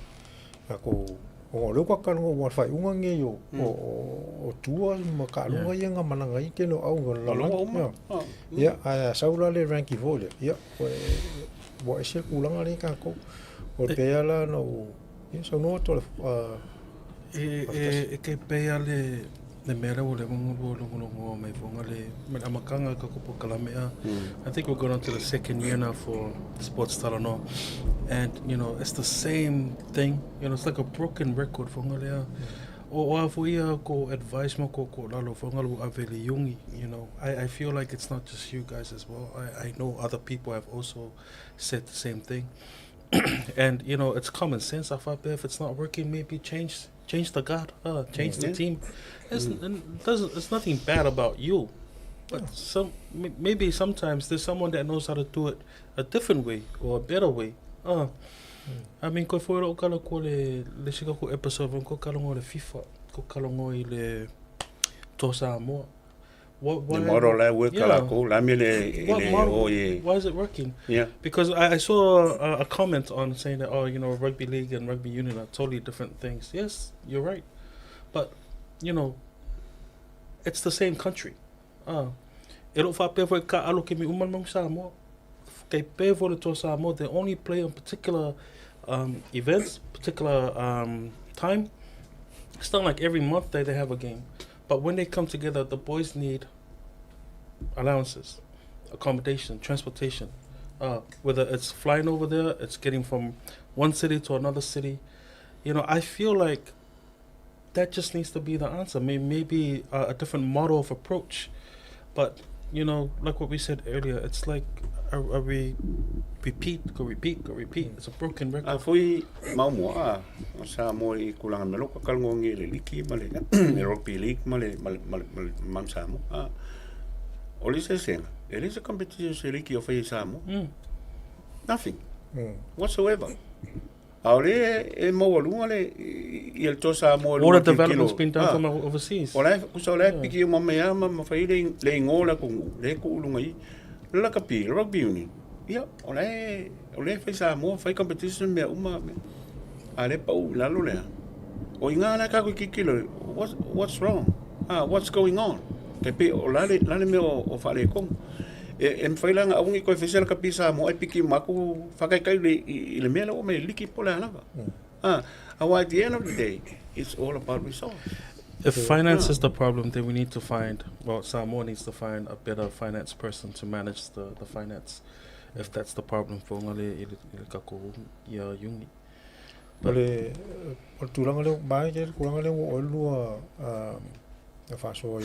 ako o le ka kanu o fai unga nge yo o tua ma ka lunga yenga mananga I ke no au ngala ya a saula le ranki vole ya o ese kulanga le ka ko o pe ala no so no to ke pe ale le mera o le ngo mai fonga le me amakanga ka ko kalamea I think we're going on to the second year now for sports Talanoa and you know it's the same thing you know it's like a broken record fonga le o afuia ko advice mo ko lalo fonga lu avele yungi you know I feel like it's not just you guys as well I know other people have also said the same thing and you know it's common sense if it's not working maybe change the guard change the team it's nothing bad about you but maybe sometimes there's someone that knows how to do it a different way or a better way I mean ko foi o kala ko le sika ko episode ko kala ngo le FIFA ko kala ngo I le tosa mo the model la work kala ko la me le why is it working because I saw a comment on saying that you know rugby league and rugby union are totally different things yes you're right but you know it's the same country elo fa pe foi ka alo ke mi umal mang Samoa ke pe vo le to Samoa they only play on particular events particular time it's not like every month they have a game but when they come together the boys need allowances accommodation transportation whether it's flying over there it's getting from one city to another city you know I feel like that just needs to be the answer maybe a different model of approach but you know like what we said earlier it's like are we repeat it's a broken record foi mau mo sa mo I kulanga melo ka kalngo ngi le liki male rugby league male mam sa mo o le se there is a competition se liki o fai sa mo nothing whatsoever Aure e mo lunga le I el tosa mo all the development's been done from overseas ola ku so le piki mo me ma fai le ngola ku le ku lunga I la ka pi rugby union ia ole fai sa mo fai competition me uma ale pa la lo le o inga na ka ku kikilo what's wrong what's going on te pe ola le me o fa le kom e fai langa au ngi ko official ka pisa mo e piki maku fakai kai le mele o me liki pola lava at the end of the day it's all about resource if finance is the problem then we need to find Samoa needs to find a better finance person to manage the finance if that's the problem for ngale il kako ya yungi ale o tulanga le mai ke kulanga le o lua fa so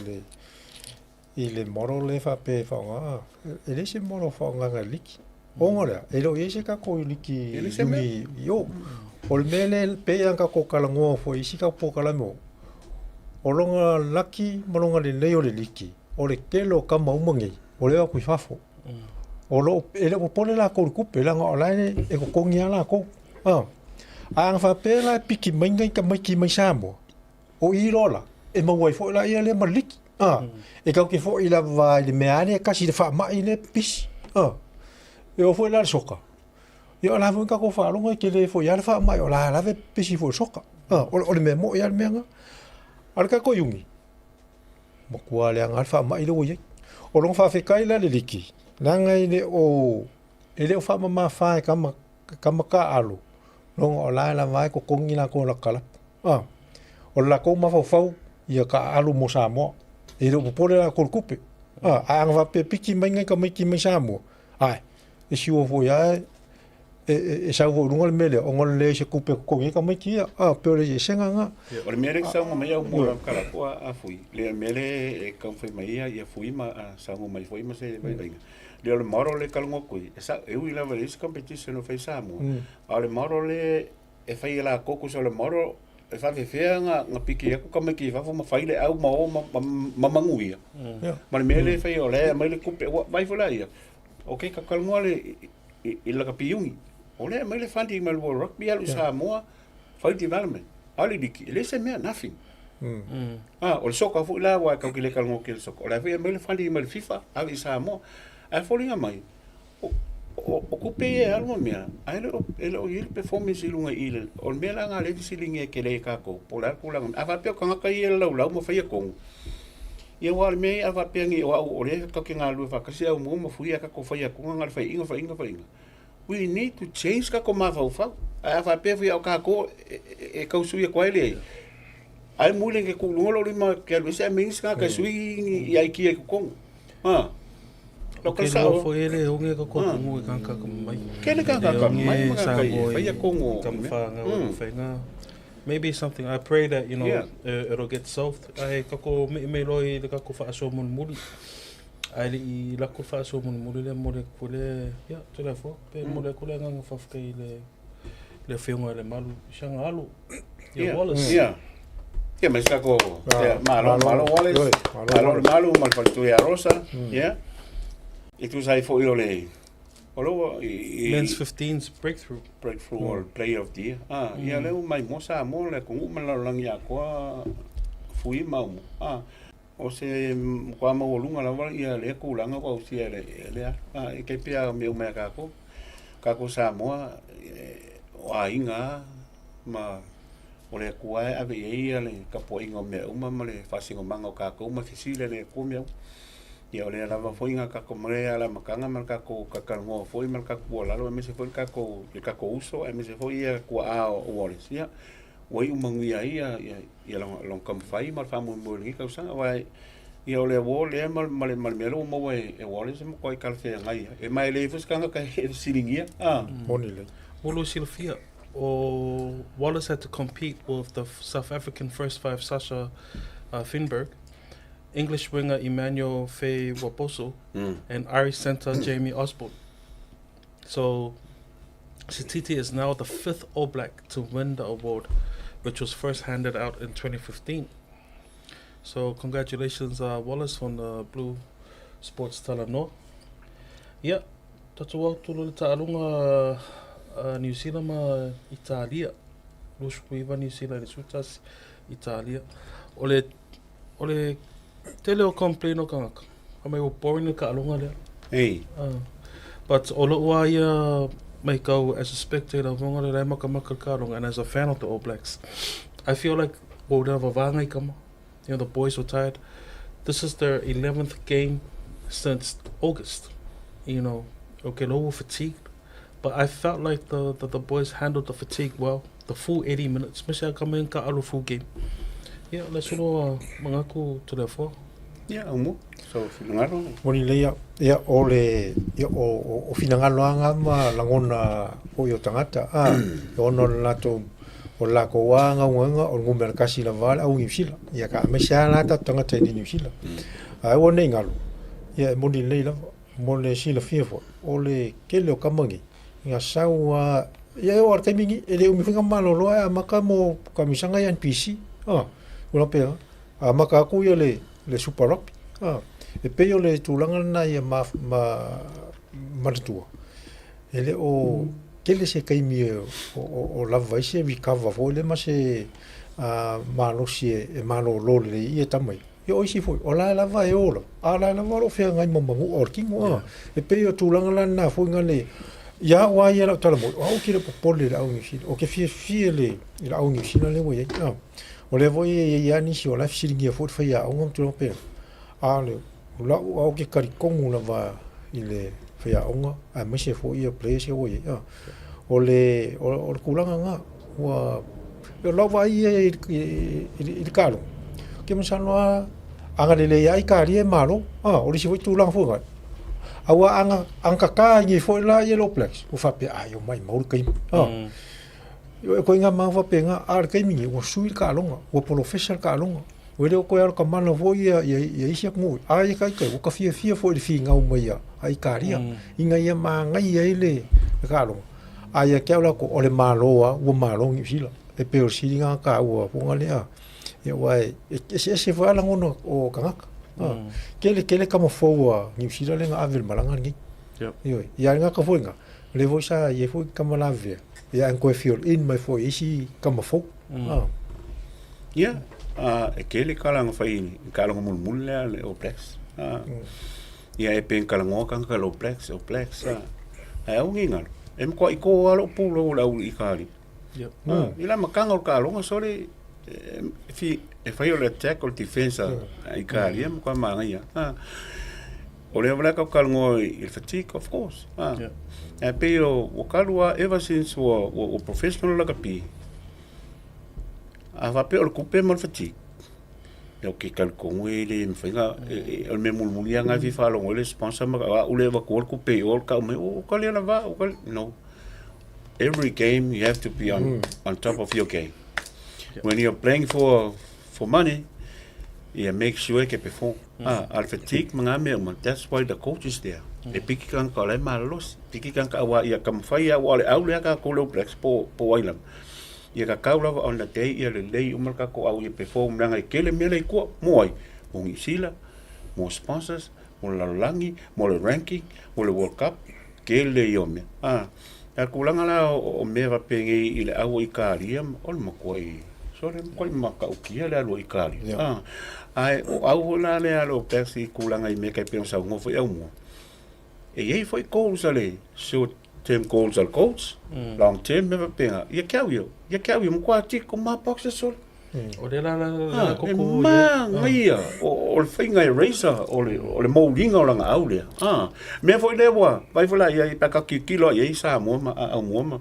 ile moro le fa pe fa nga ele se moro fa nga liki ongora elo yese ka ko liki yungi yo o mele pe anga ko kala ngo fo isika po kala mo o longa laki malonga le leo le liki o le kelo ka maumangi o le ku fafo o lo ele o pole la ko ku pe la ngo la e ko kongia la ko ang fa pe la piki mainga ka mai ki mai samo o irola e mau ai fo la ia le maliki e kau ke fo i la va le meane kasi le fa mai le pis e o fo la soka ia la fu ka ko fa longa ke le fo ia le fa mai o la ve pisi fo soka o le me mo ia le menga al ka ko yungi mo kwa le anga fa mai le wo ye o long fa fe kai la le liki nanga ile o ele o fa mafai kama ka alu long o la vai ko kongi la ko la kala o la ko ma fau ia ka alu mo Samoa e lo popole la ko kupe anga va pe piki mai ngai ka mai ki mai Samoa ai e si o fo ya e sa vo lunga le mele o ngol le se kupe ko ngai ka mai ki pe o le senga nga o le mele sa mo mai o mo kala ko a fui le mele e ka foi mai ia fui ma sa mo mai foi ma se vai le moro le kalunga kui sa e ui lava is competition of Samoa le moro le e fai la koko so le moro e fa fe nga piki ko ka mai ki fa ma fai le au ma manguia ma le mele fai o le mai le kupe vai fola ia okay ka kalunga le i la ka piungi o le mai le funding mal rugby alu Samoa fai development ali diki le se me nothing o le soka fu la wa ka ki le kalunga ki le soka o le fai mai le funding mal FIFA ali Samoa ai folinga mai o kupe e alma mea ai ele o il performance ilunga ile o mela nga le silinge ke le ka ko polar kula ava pe ka ka ile lau mo fai ko ia wal me ava pe ngi o le ka ke nga lu fa ka se o mo fuia ka ko fai ko nga fai inga we need to change ka ko ma fa ava pe fai o ka ko e ka suia ko ile ai mule ke ku lo lima ke lu se mins ka sui ia ki ko lo ka sa fo ele o nge ka ko mo ka mai kene ka mai sa ko fai ko kam fa nga fenga maybe something I pray that you know it'll get solved ai ka ko me loi le ka ko fa so mun muri ai li la ko fa so mun muri le molekule ya telefo pe molekule nga fa fa le fenga le malu shanga alu ya me sa ko malo Wallace malo mal faltu ya rosa it was I for le men's 15's breakthrough or player of the year ia le mai mosa mo le ko ma la langia ko fui mau o se ko ma volunga la ia le ko langa ko si le e ke pia me ka ko Samoa o inga ma o le kuai ave ia le ka po inga me ma le fasingo manga ka ko ma fisile le ko me ia le lava foi nga ka ko mare ala makanga mal ka ko ka kalmo foi mal ka ko la lo me se foi ka ko uso me se foi ia ko a o Wallace ia wai umangi ia long kam fai mal fa mo ngi ka sa vai ia le wo le mal melo mo e Wallace mo ko ka fe ngai e mai le fus ka ka silingia monile Olo Silfia or Wallace had to compete with the South African first five Sasha Finberg, English winger Emmanuel Faye Waposo, and Irish centre Jamie Osborne. So Sititi is now the 5th All Black to win the award, which was first handed out in 2015. So congratulations Wallace on the Blue Sports Talanoa. Yeah, tatou tulu ta'alunga New Zealand ma Italia. Lush kuiva New Zealand sutas Italia. Ole tele o complain o kanga. Kama o boring ka alunga le. Hey. But olo wa ia mai kau as a spectator of vonga le maka kalunga and as a fan of the All Blacks. I feel like you know, the boys were tired. This is their 11th game since August. You know, okay, low fatigued, but I felt like the boys handled the fatigue well. The full 80 minutes. Mesha kama in ka alu full game. Yeah, let's know mangaku Toleafoa. Yeah, Aumua. So finangaro. Moni leia ia ole ia o finangalo anga ma langona o yo tangata ono lato o la ko wanga wanga o ngumber kasi la val au ngipsila ia ka mesha la ta tangata ni ngipsila ai wona ngalo ia moni leila mole sila fifo ole kele o kamangi nga sawa ia o artemingi ele umi finga malo lo a makamo kamisanga yan PC una pe a makaku ia le super rugby e pe le tulanga na ia ma matua ele o kele se kaimi o lava ise recover fo le ma se malosi e malo lole le ia tamai yo isi foi o la lava e ola a la lava lo fea ngai mamangu o kingo e pe o tulanga la na foi ngale ya wa ia la tala mo o ki le popole la ungi si o ke fie le la ungi si le wo ye o le voi ia ni si o la fisingi fo fa ya o ngam tu pe a le la o ke kari kongu lava ile fa ya onga a me se fo ia place wo ye o le kulanga nga wa yo lo va ia il kalo ke msano anga le ia i kari e malo o le si foi tu lang fo ga awa anga ka ngi fo la yellow plex o fa pe ayo mai mau kai yo ko inga ma fa pe nga ar kai mingi o sui ka longa o professional ka longa o le ko yar ka mana vo ia isi mu ai kai kai o ka fie fo le fi nga o mai ai karia inga ia ma ngai ai le ka longa ai ke ala ko o le malo o malo ngi sila e pe o silinga ka o ponga le a e wai se va la ngono o kangaka kele kama foa New Zealand nga avel malanga ngi yo ya nga ka foinga le vo sa ye fo kama la ve ya en ko feel in my for isi kama fo ya kele kala nga fai kala nga mul le o plex ya e pen kala ngo kan kala o plex ai o nginga em ko iko alo pulo la u ikali ila makanga o kala nga sore fi e fai o le attack o defense ai kali em ko manga ia o le vla ka kalngo il fatigue of course e pero o kalua ever since o professional la kapi a va pe o kupe mal fatigue o ke kalko ngwele mfinga o me mulmulia nga vi fa lo le sponsor ma o le va ko kupe o ka me o ka le na va o no every game you have to be on top of your game. When you're playing for money, you make sure que perform. Al fatigue mangamel, that's why the coach is there. E piki kan ka le malos, piki kan ka wa ia kam fai wa le au le ka ko le plex po wailam. Ia ka kaula on the day ia le lei umar ka ko au ia perform nanga kele mele ko moi. Mo sila, mo sponsors, mo la langi, mo le ranking, mo le World Cup, kele yome. Ya kulanga la o meva pengi ile au I kariam ol makoi. Sore makoi makaukia le alu I kari. Ai o au la le alo pesi kulanga I meka pensa ngofo e Aumua. E ei foi goals ale. Short term goals al coach. Long term meva penga. Ia kiau mo kwa tiko ma boxe sol. O le la koko ia o le whainga e racer o le mouringa o langa au lea mea foi lewa vai foi la ia I paka kilo ia I Samoa ma Aumua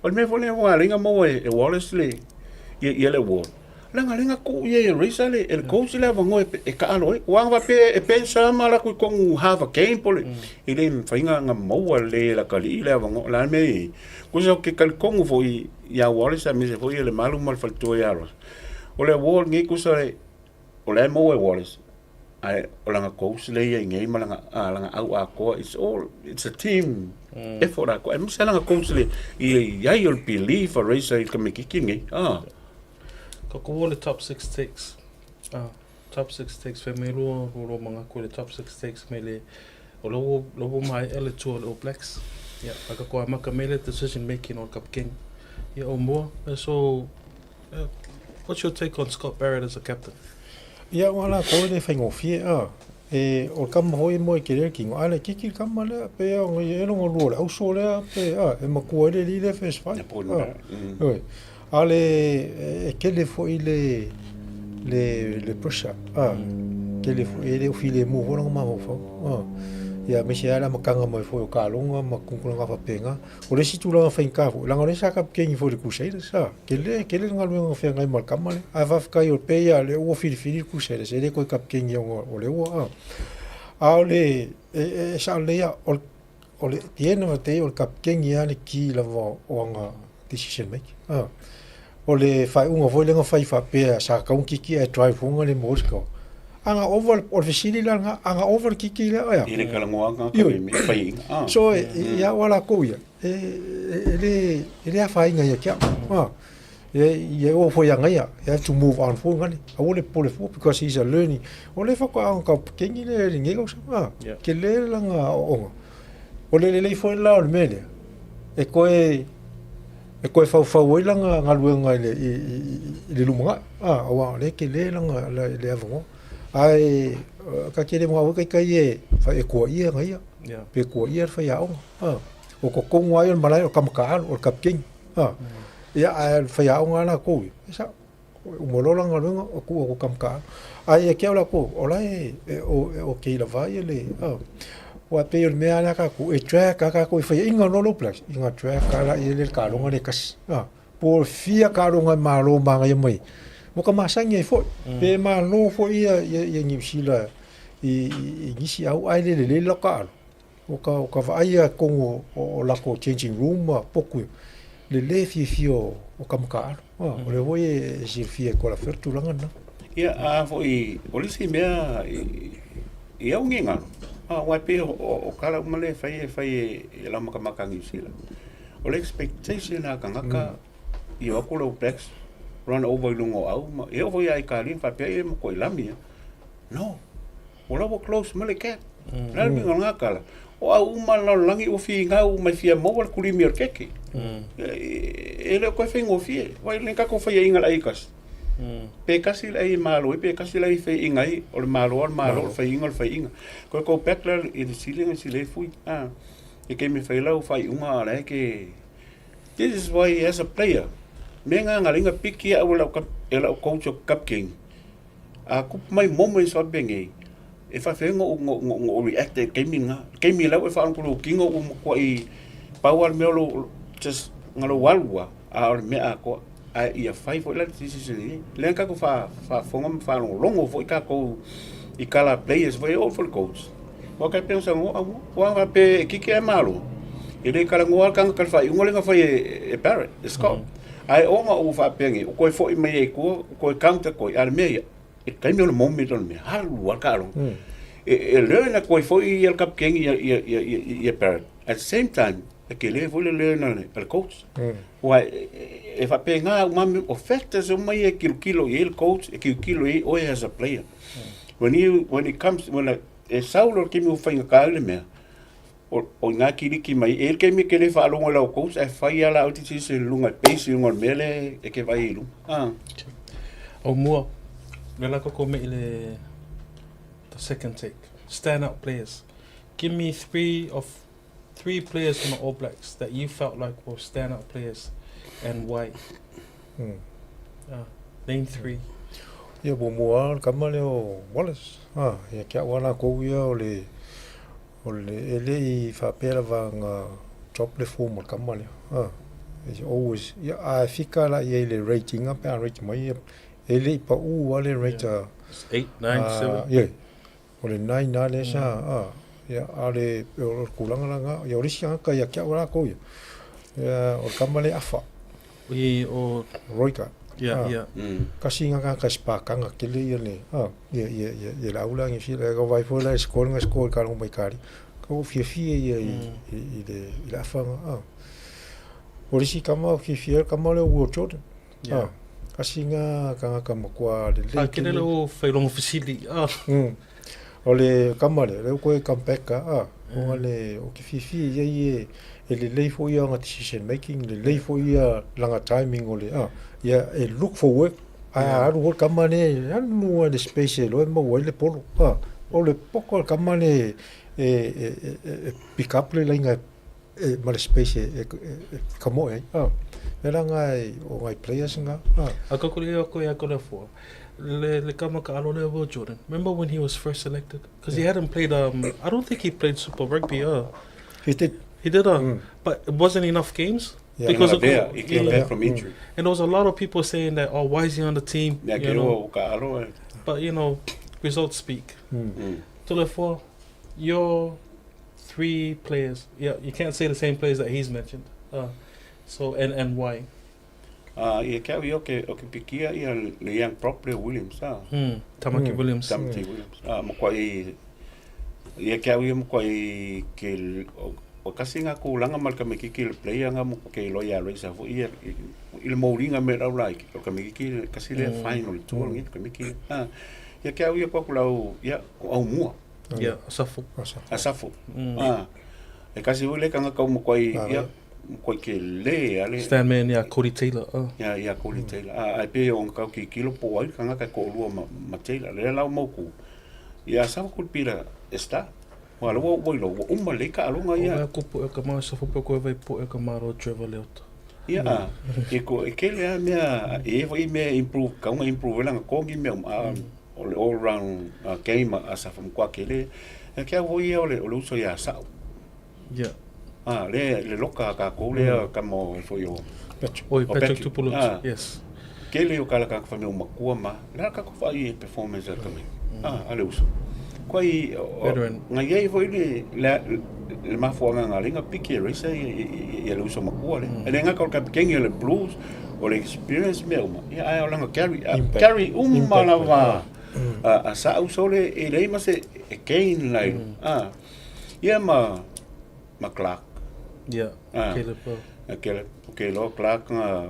o le mea foi lewa ringa mo e Wallace le ia le wall langa ko ia e racer le el coach le vango e ka alo wanga pe e pensa mala ku kong have a game pole I le whainga nga maua le la kali le vango la me ko so ke kal kongu foi ia Wallace a me se foi le malu mal falto ia o le wall ngi kusare o le mo e Wallace ai o langa coach le ia ngai malanga langa au a ko it's a team effort a ko em se langa coach le ia you'll believe a race I can make it ngai ko le top 6 takes top 6 takes fe me lo manga ko le top 6 takes me le o lo mai ele to o blacks ya aka ko amaka mele decision making on cup king ya Aumua so what's your take on Scott Barrett as a captain? Ia wala ko le faingo fie e o kam hoi mo ke le kingo ale kiki kam male pe o e lo ngolo au so le pe e ma ko le le fes fa oi ale ke le foi le pressure ke le foi le file mo ho ma ho fo ia me se ala makanga mo foi o kalonga ma kunkulanga fa penga o le situ la fa inka fo la ngore sa kap kengi fo le kuseire sa ke le ngalo ngo fa ngai mal kamale a va fa yo pe ya le o fili kuseire se le ko kap kengi o le o le sa le ya o le tiene o te o kap kengi ya le ki la vo o nga decision make o le fa unga vo le nga fa pe sa ka un kiki e drive unga le Moscow anga over or visili la anga over kiki la ya ile kala ngoanga ka me fai so ya wala ko ya ele a fai nga ya kia ye o fo ya nga ya to move on for ngani a ole pole for because he's a learning ole fa ko anga kengi le ngi ko sa ke le la nga o le fo la o mele e koe fau i langa ngaluenga i le lumunga awa le ke le langa le avango ai ka kere mo au kai e fa e ko ia ngai pe ko ia fa ia o ko kongo ai malai o kamka o kapking ia fa ia ngana ko sa o molola ngaluenga o ko kamka ai e ke ola ko ola o ke la vai le wa pe el mea na ka ku e track ka ko fa inga no plus inga track ka la ile ka longa le kas por fia ka longa malo manga ye mai mo ka masang ye fo pe ma no fo ia ye ngi sila i ngisi au ai le local o ka va ia ko o la ko changing room poku le fio o ka maka o le voi e fia ko la fertu langa na ia fo i olisi mea i au nginga wai pe o kala umale fai e la maka ngisila o le expectation a kangaka i o ko lo blacks run over lungo au e o voi ai kalin fa pe e mo ko ilami no o la close male cat na mi nganga kala o au malo langi o fi nga o mai fia mo wal kulimi or keke e le ko fengo fi wai le ka ko fai inga lai kas pe kasi lai malo pe kasi lai fe ingai o malo fe inga ko petler in the ceiling si le fui e ke me fe lau fai unga la ke this is why as a player menga ngalinga piki a wala kap ela coach kap king a ku mai moment so bengi e fa fe ngo react ke mi lau e fa an ku kingo ko i power melo just ngalo walwa a me a ko a ia fai fo la decision le ka ko fa fonga fa longo fo ka ko i kala players foi all for coach o ka pensa ngo wa va pe ki ke malo ele kala ngo ka ka fa ngo le nga fa e parrot scott ai o ma o fa pengi ko fo i me ko counter ko al me e kai me moment on me halu wa ka lo e le na ko fo i el cap king i parrot at the same time que le vole le na el coach wa e fa penga uma oferta so mai e kilo e el coach e kilo e o as a player when it comes when e saulo que me fai ka le me o nga kiri ki mai e ke me que le fa lo la coach e fai ala uti se lunga pace ngol mele e ke vai lu Aumua le la ko me le the second take stand out players give me three players from the All Blacks that you felt like were standout players and why? Name three. Ia Aumua kamale o Wallace. Ia kia wana ko ia o le ele I fa pera vanga top le form kamale. It's always ia a fika la ia le rating up and rate mai ele pa u wale rate 8, 9, 7. Yeah. O le 9 na le sa ya ale o kulanga ya orisia ka ya kia ora ko ya o kamale afa o roika ya kasi nga ka spaka nga kile yele ya la ula ngi fila go vai fola skol ka no mai kari ko fie ya i la fa orisi kama fie kama le wo chot kasi nga ka mo kwa le kile lo fa long facility ole kamale le ko kampeka o le o ki fifi ye ele lafo ia nga decision making le lafo ia langa timing ole ya e look for work aru kamane anu le space lo mo le polo ole poko kamane pick up le linga mal space kamo era ngai o ngai players nga akakule ko ya ko le fo le kamaka alone about Jordan. Remember when he was first selected? Because he hadn't played. I don't think he played Super Rugby. He did. He did. But it wasn't enough games. Yeah, because he came back from injury. And there was a lot of people saying that, oh, why is he on the team? Yeah, you know? But results speak. Toleafoa, your three players. Yeah, you can't say the same players that he's mentioned. So and why? Ia kia ui oke pikia ia le young properly Williams Tamaki Williams mo koi ia kia ui mo koi ke o kasi nga kulanga mal ka meki le player nga mo ke loya raisa fo ia il mouringa me rau like o ka meki kasi le final tour ngi ka meki ia kia ui ko kulau ia Aumua ia asafo e kasi ui le ka nga ka mo koi ia ko ke le ale Stand man ya Cody Taylor. ya ko le Taylor ai pe on ka ki kilo po ai kanga ka ko lua ma Taylor le la mo ku ya sa ko pila esta wala wo lo umma le ka longa ya ko po ka ma sa po ko vai po ka ma ro travel out ya e ko ke le mea e foi me improve ka un improve la ko gi me all round game asa from kwa kele ke wo ye ole o so ya sa ya le loka ka ko le ka mo fo yo Patrick Tupulu yes ke le o kala ka fa me o makua ma la ka ko fa i performance ka me ale uso koi ngai ye foi le mafo nga linga piki race ye le uso makua le nga ka kengi le blues o le experience me uma ya ai langa carry malava a sa usole e le ma se gain lai ia ma Clark ke lo Clark nga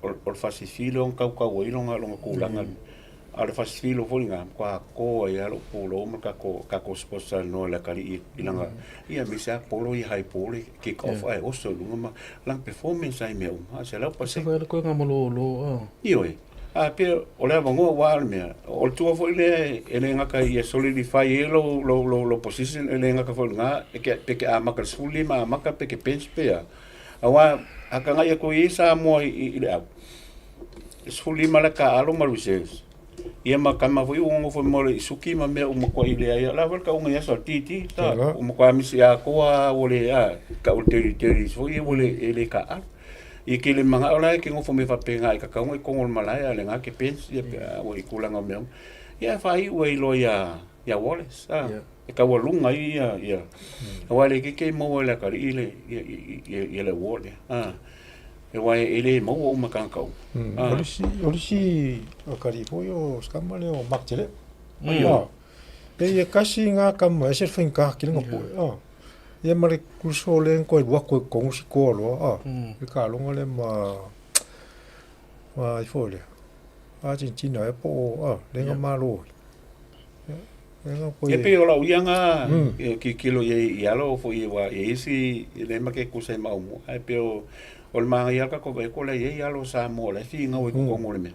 or fasifilo ka wai longa kulanga al fasifilo folinga kwa ko ia lo polo ma ka ko sposa no la kali ilanga ia mi sa polo i high polo kick off ai oso lunga ma lang performance ai me se la pa se ko nga lo io pe o le vango wa me o tu fo le ele nga ka ia solidify lo position ele nga ka fo nga ke pe a maka suli ma maka pe ke bench pe awa aka nga ia ko isa mo i le suli malaka alo maruses ia makama foi un fo mo suki ma me o mo ko ile ia la volka un ia so titi ta o mo ko amisi a ko a ole a ka o teri foi ole ele ka i ke le manga ola ke ngofo me fa penga i ka ngoi kongol malai ale nga ke pens ia o i kulanga me ia fai o i lo ya Wallace e ka walunga ia wale ke mo wala ka ile ia le wole e wai ele mo o makanka olisi o kari foi o skamale o maktele e kasi nga kam e se finka ki nga po ia mare kurso le ko wa ko si ko lo e ka longa le ma i fole Argentina e po le nga malo e pe ola uianga ki kilo ye yalo fo i wa e si le ma ke kusa ma mo ai pe o ma ia ka ko ve ko le ye yalo sa mo le fi nga ko mo le me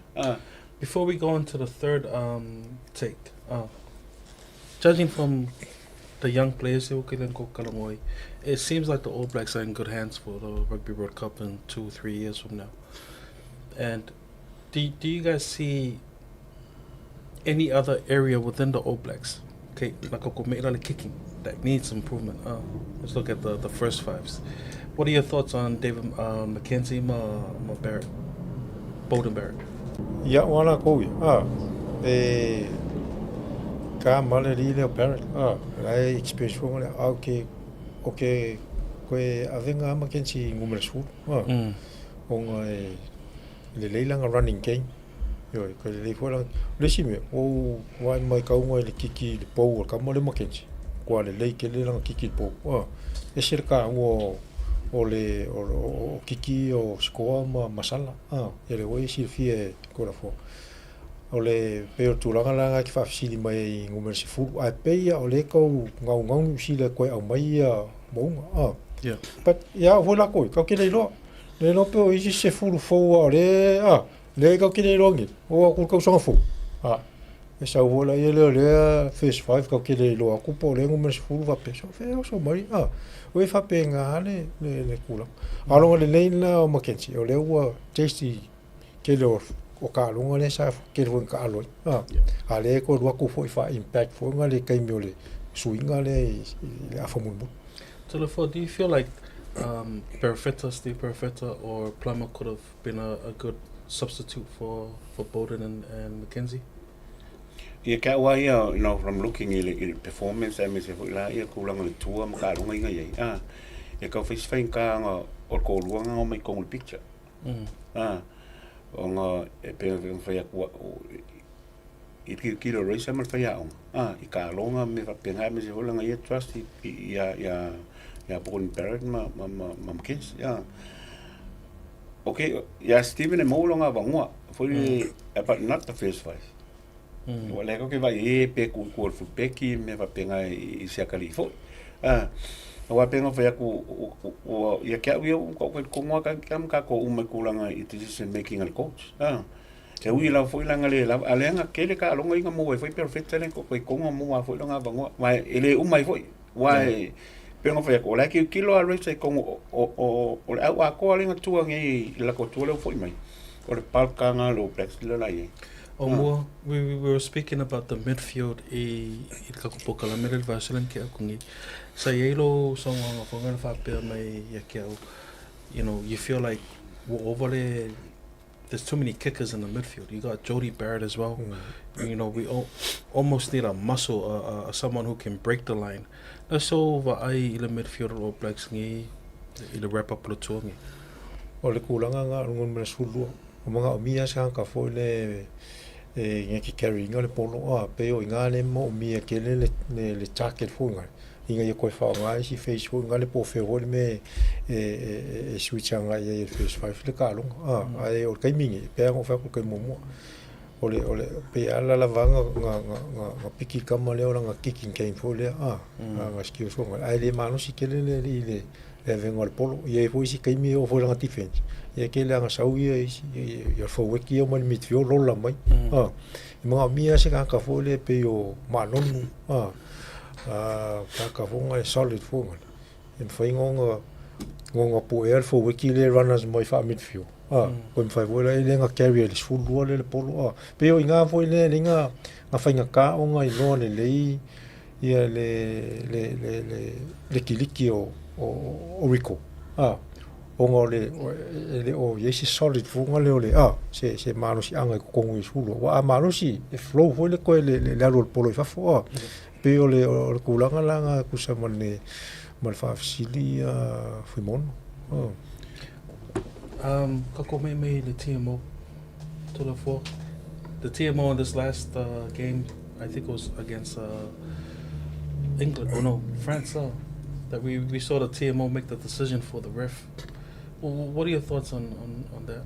before we go on to the third take judging from the young players who can go Kalamoi, it seems like the All Blacks are in good hands for the Rugby World Cup in 2-3 years from now. And do you guys see any other area within the All Blacks, okay, like kicking, that needs improvement? Let's look at the first fives. What are your thoughts on David McKenzie, Barrett, Bowden Barrett? Yeah, wana ko ka male le Barrett ai experience fo le okay ko avenga McKenzie ngumresu onga le leilanga running game yo ko le fo la le sime o wa mai ka ngoi le kiki le po ka mo le McKenzie ko le le ke le lang kiki po e cerca o le o kiki o scoa masala ele wo si fie ko la fo ole pe tu langa ki fa fili mai ngumer si fu a pe ya ole ko ngau si le ko au mai mo but ya vola ko ke le lo pe o si se fu fo ole le ko ke le lo ngi o ko so fu e sa vola le face 5 ko ke le lo ku po le ngumer si fu va pe so mai o fa pe nga le kula alo le leina o McKenzie ole o tasty ke lo o ka lunga le sa ke ru ka alo ale ko ru ku foi fa impact fo nga le kai miole suinga le afamu Tulafono, do you feel like Steve Perfetta or Plummer could have been a good substitute for Bowden and McKenzie? Ia ka wa ia from looking at performance I mean se la ia ko lang le tua ma ka lunga ia ia ka face fine ka nga o ko luanga o mai ko picture onga e pe fai ku i ki lo raisa mal fai i ka longa me fa penga me se volanga ia trust ya Bowden Barrett ma kids okay ya Steven e mo longa bangua foi but not the first five wala ko ke vai e pe ku fu peki me fa penga i se kali fo Wa penga fa ku o ia ka wi ko ngwa ka ko kulanga i decision making al coach. E ui la foi langa le la alenga kele ka longa inga mo foi perfect le ko ngwa mo foi longa bango wa ele mai foi wa penga fa ko la ki kilo al rate ko o a ko lenga tua ngi la ko tua le foi mai. O le palkanga lo plex le la ye. Aumua, we were speaking about the midfield i kakupoka la mere vaselan ke akungi. Sa yelo songa fonga fa pe mai ya ke you know, you feel like we're over there. There's too many kickers in the midfield. You got Jody Barrett as well. You know, we almost need a muscle, someone who can break the line. That's over ai i le midfield All Blacks ngi i le wrap up le tuangi. O le kulanga nga ngon me sulu. O mga omia sa ka fo le nge ki carry nga le polo a pe o nga le mo omia ke le jacket fo nga. Inga ye ko fa nga si Facebook nga le po fe ho me switch nga ye Facebook le ka long ai o kai mingi pe ngo fa ko kai mo ole pe ala la vanga nga piki kama le nga kicking game fo le nga skill fo nga ai le mano si ke le vengo al polo ye fo si kai mi o fo nga defense ye ke le nga sau ye fo weki o man midfield lo la mai mga mia se ka fo le pe o manon ka fonga solid fonga en fainga ngonga po air fo wiki le runners mai fa midfield ko fa vola ile nga carry le full wall le polo pe o nga fo le nga fainga ka o nga no le ia le kiliki o rico o nga le o yesi solid fonga le se mano si anga ko ngi sulo wa mano si e flow fo le ko le alo polo fa fo pe o le kulanga langa kusa mane malfa fasili fuimon kako me le TMO Toleafoa. The TMO in this last game, I think it was against England, France, that we saw the TMO make the decision for the ref. What are your thoughts on that?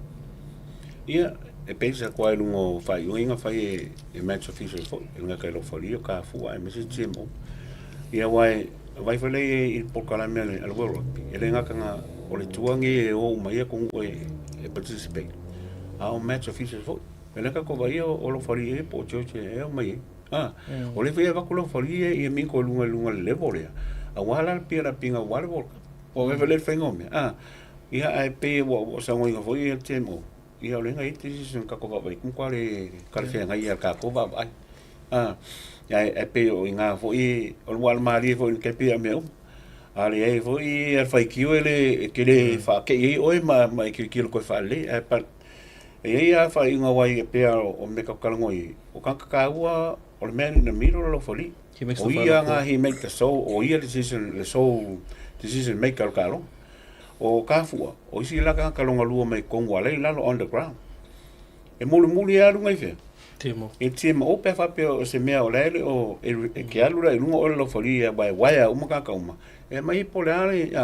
Yeah, e pensa ko ai lungo fai inga fai e match official fo inga kai lo folio ka fu ai mesi TMO. Ia vai fale i pokala mele al world rugby. Ele nga kanga o le tuangi o mai ko e participate. A match official fo. Ele ka ko vai o lo folio po choche e mai. O le vai va ko lo folio e min ko lunga level ya. A wala pira pinga wala o me fale fengome. Ia ai pe wo sango inga fo i TMO. Ia le ngai decision ka ko vai kum kwale kalfe ngai ia ka ko va vai ia e pe o inga fo i o wal mali fo ke pe me ale ai fo i er fai ki ele ke le fa ke i o ma ki ko fa le e pa e ia fa inga wai pe o me ka kala ngoi o ka ua o le man in the middle lo fo li o ia nga he make the so o ia decision maker ka lo o kafua o isi la ka longa lua mai kongo ale la on the ground e mulu ya lunga ife timo o pe fa pe o se mea o lele o e ke alu la lunga o lo folia bai waia o maka kauma e mai polare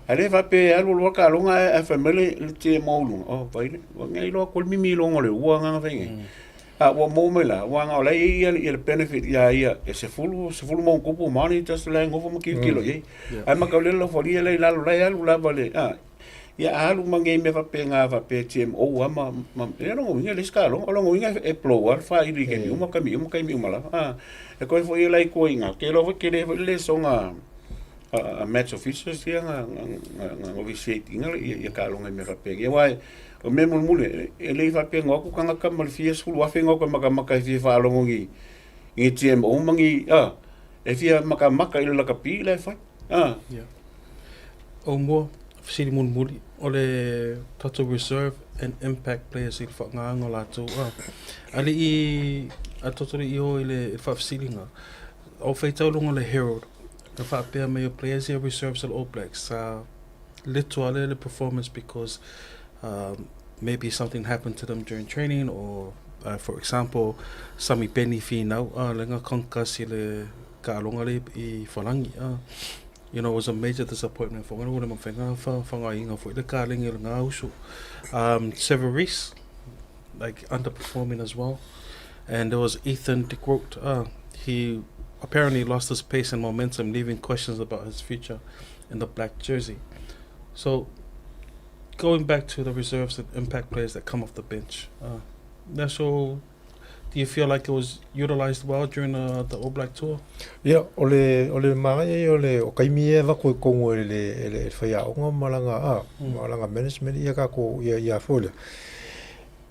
ale fa pe alu lo ka longa e family le timo lu o vai o ngai lo kol mimi longa le ua nga fengi wa momela wa nga ole ia benefit ia e se fulu mo kupu mani just la ngofo mo kilo ye ai makaule lo folia le la alu la vale ia alu mangai me fa pe nga fa pe TMO ama e no ngi le skalo o lo ngi e plower fa i ke mi uma kai mala e ko foi lai ko inga ke lo ke le songa a match officials ia nga officiating ia ka lo ngi me fa pe ia wai o me mule e le fa pe ngo ku kanga ka mal fie skulu wa fe ngo ka maka fi fa lo ngi TMO mangi e fia maka ile la ka pi le fa Aumua Siri muli ole tatou reserve and impact players i whanganga lato ali i a totori i o ile whafsilinga o whaitaulunga le Herald na whapea me o players i reserves al All Blacks lito ale le performance because maybe something happened to them during training or for example sami penny fi now lenga konkasi le ka alonga le I whalangi you know, it was a major disappointment for one of them. For the Carling Several Reese, like underperforming as well, and there was Ethan de Groot. He apparently lost his pace and momentum, leaving questions about his future. in the black jersey. So, going back to the reserves and impact players that come off the bench, that's all. Do you feel like it was utilized well during the All Black tour? Yeah, ole mai o kaimi va ko kongo le faya o malanga management ia ka ko ia folia.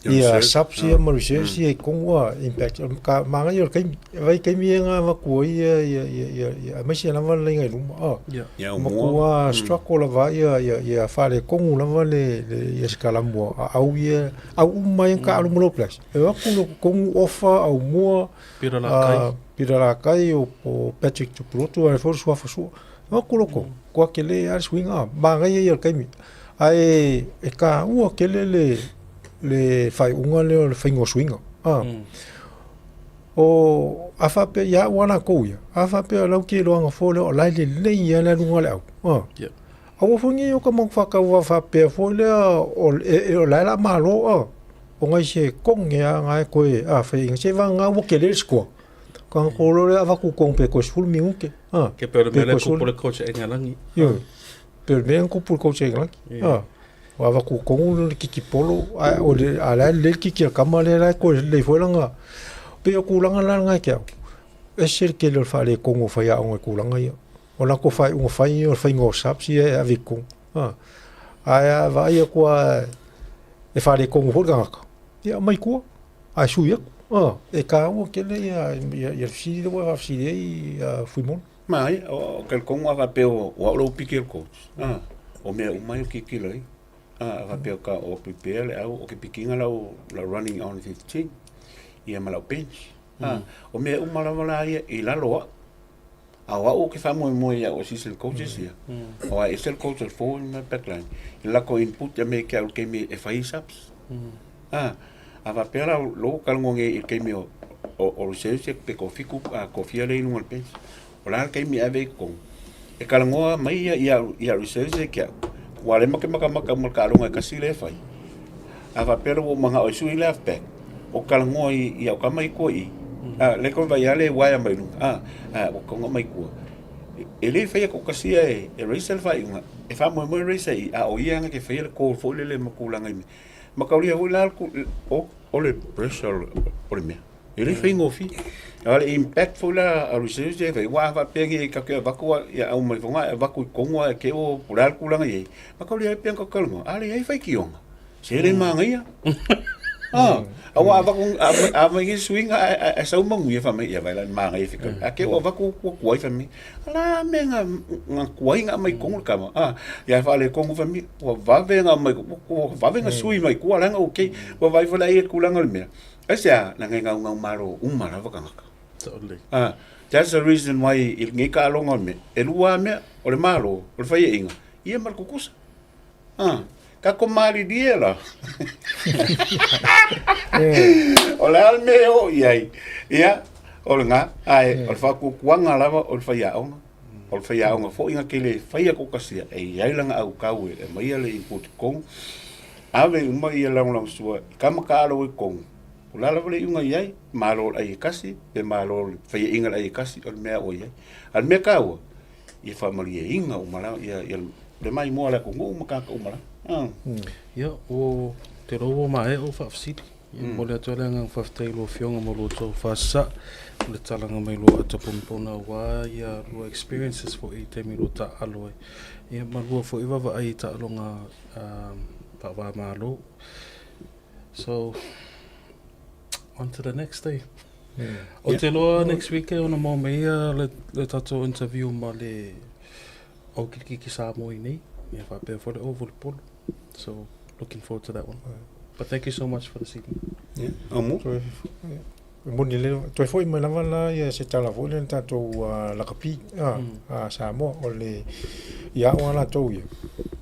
Ia subsia marusia ia kongo impact ka manga yo kaimi nga va ko ia masi na vala ngai luma. Yeah. Mo struggle va ia fale kongo na vale ia skala mo au mai ka alu mo place. E va kongo ofa au mo Pira kai o Patrick Tupulotu a força faço o colocou com aquele ar swinga banga ia kaimi ai e ka o aquele le fai le fingo swinga o afape ya wana koia afape lau ke loanga fole o lai le ia le lunga le au au fongi o ka mo faka wa fape fole o lai la malo o ngai se kongia ngai koe a fai se vanga o ke le sko kan kolore ava ku kong pe ko sul minguke ke pero mele ko por coach en alangi yo pero me ko por coach en alangi ava ku kong ki polo o le ala le ki kamale la ko le folanga pe ku langa la nga ke e ser ke le fa le kong fa ya o ku langa yo ona ko fa un fa yo fa ngo sap si avec kong aya va ya ko e fa le kong ho ganga ya mai ko a su ya e ka o ke le ia fisi le wa fisi le fuimon mai o kel kongo va pe o lo piquer coach o me o mai ki le va pe ka o prepare o ke pikinga la running on 15 ia mala bench o me o mala ia i la lo a o ke fa mo ia o sil coaches ia o a sil coach for in backline la ko input ya me ke o ke me e fa isaps ava pera lo kalngonge i kemi o research pe ko fiku a kofia le no pe o la kemi ave con e kalngoa mai ia research ke wale maka mo kalonga ka sile fai ava pera o manga o sui left back o kalngoa i o kamai ko i le ko vai ale wai mai no o kongo mai ko ele fai ko kasia e research fai e fa mo research a o ia nga ke fai ko fo le makulanga i makaulia o la o le pressure o le mea. Ele fai ngofi. Ale impactful la a research e fai wa pegi ka ke vaku ia au mai fonga vaku kongo ke o pular kulanga ye. Makaulia pe ka kalmo. Ale ai fai kionga. Sere manga ia. Awa vaku a mai swing a sau mangu ia fa mai ia vai la manga ia fika. A ke o vaku ko ai fa mi. Ala menga nga kuai nga mai kongo kama. Ia fa le kongo fa mi o va venga mai ko va venga sui mai ko ala nga okay. Wa vai fa la ia kulanga le mea. Esa na nga maro umara vakanga. Totally. That's the reason why il ngi ka longa me. E lua me o le maro, o le fai inga. Ia mar kukusa. Ka ko mari diela. O le alme o iai. Ia o le nga ai o le fa ku kuanga lava o le fai aonga. O le fai aonga fo inga ke le fai ko kasia e iai langa au kau e mai le input kong. Ave uma ia lang sua. Kama ka alo e kong. La vale unga iai malo ai kasi pe malo fai inga ai kasi o mea o iai al mea kaua i fa malia inga o mala ia le mai mo la ko ngo maka ko mala ia o te rovo mai o fa fsiti mo le tola nga fa ftelo fionga mo lo to fa sa le talanga mai lo ata pompona wa ia lo experiences for e te mi lo ta alo ia ma lo fo iwa va ai ta longa pa va malo so on to the next day. O te loa next week e ona mo mea le tatou interview ma le o ki Samoa i nei. Ia whapea for the oval polo. So looking forward to that one. But thank you so much for this evening. Amu. Moni le toi foi mai lava la ia se tala foi le tatou lakapi a Samoa o le ia ona tou ia.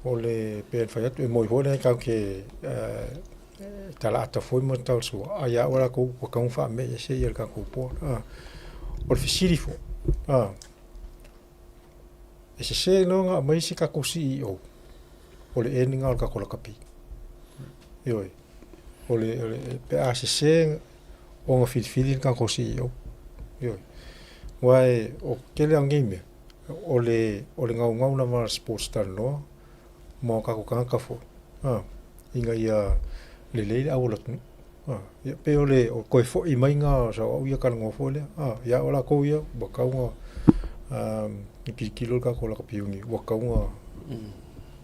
O le pe fai atu e moi foi le ka ke tala ata foi mo tau so aya ora ko ka un fa me se ia ka ko po o fisiri fo e se no nga mai se ka ko si o le eninga ka ko la kapi yo o le pe a se o nga fil ka ko si o yo wai o ke le angime ole ngau na ma sports Talanoa mo ka ko ka fo inga ia le au la tu ia pe ole o ko fo I mai nga so o ia ka ngo fo le ia ola ko ia ba ka nga ki kilo ka ko la ka piungi wa ka nga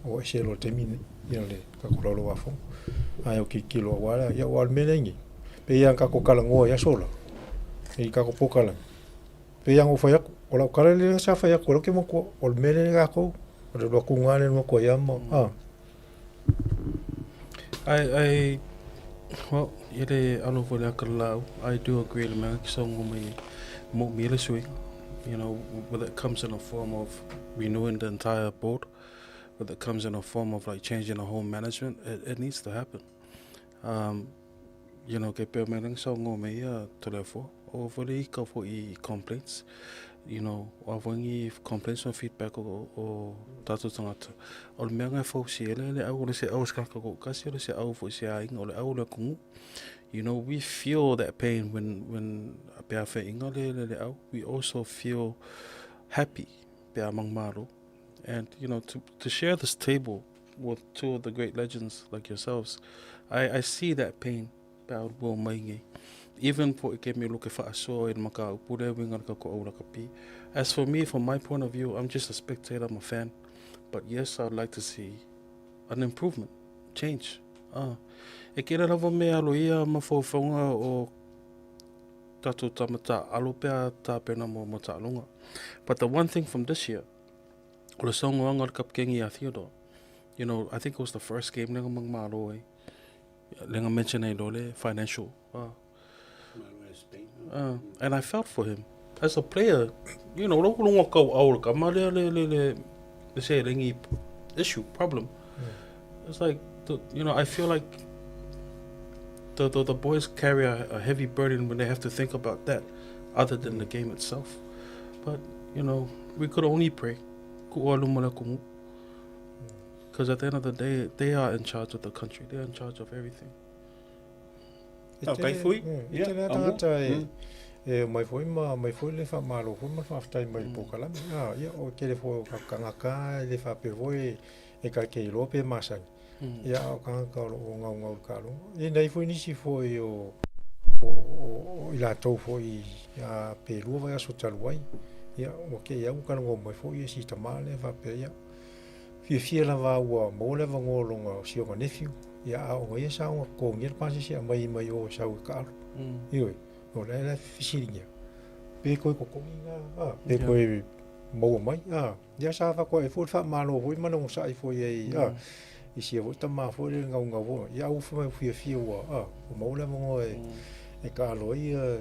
o se lo temine ia le ka ko lo wa fo ai o ki kilo wala ia wal melengi pe ia ka ko kala ngo ia sola I ka ko pokala pe ia ngo fa ia o la kala le sa fa ia ko ke mo ko o mele ga ko o lo ku ngale mo ko ia mo well, alo vola kalau, I do agree with me. Song me sui, you know, whether it comes in a form of renewing the entire board, whether it comes in a form of like changing the whole management, it needs to happen. You know, ke pe meling song me ya Toleafoa, o vola ka fo I complaints. You know, avangi complaints or feedback o tatou tangata. O le mea ngai fau si ele au le se au skaka ko kasi le se au fo si ainga o le au le kungu. You know, we feel that pain when a pea fe inga le au. We also feel happy pea mangmaro. And you know, to share this table with two of the great legends like yourselves, I see that pain pea ua maingi. Even for it me look faʻasoa in maka upure winga ka ko aula ka pi. As for me, from my point of view, I'm just a spectator, I'm a fan. But yes, I'd like to see an improvement, change. E kera lava me alo ia mawhauwhaunga o tatou tamata alo pea tāpena mo ta'alunga. But the one thing from this year, o le songoanga le kapkengi a Theodore, you know, I think it was the first game lenga mangmalo e. Lenga mention e lole, financial. And I felt for him as a player. You know, lo ka au ka male le say ringi issue problem. It's like you know, I feel like the boys carry a heavy burden when they have to think about that, other than the game itself. But you know, we could only pray. Because at the end of the day, they are in charge of the country. They are in charge of everything. Okay, fui. Mai foi le fa malo foi ma fa tai mai pokala ia o ke le fo ka ngaka le fa pe voi e ka ke lo pe masang ia o ka lo ngau ka lo e nei foi ni si foi o ila to foi ia pe lu vai so talwai ia o ke ia o ka ngo mai foi si tamale fa pe ia fi la va o mo le va ngolonga si o nephew ia o ia sa o ko ngir pa si mai o sa o ka ioi o le fisiringa pe ko kominga pe ko mo mai ya sa fa ko e fu fa malo fu mano sa I fu ye I si vo ta ma fu le ngau ya u fu fi o mo le mo e ka lo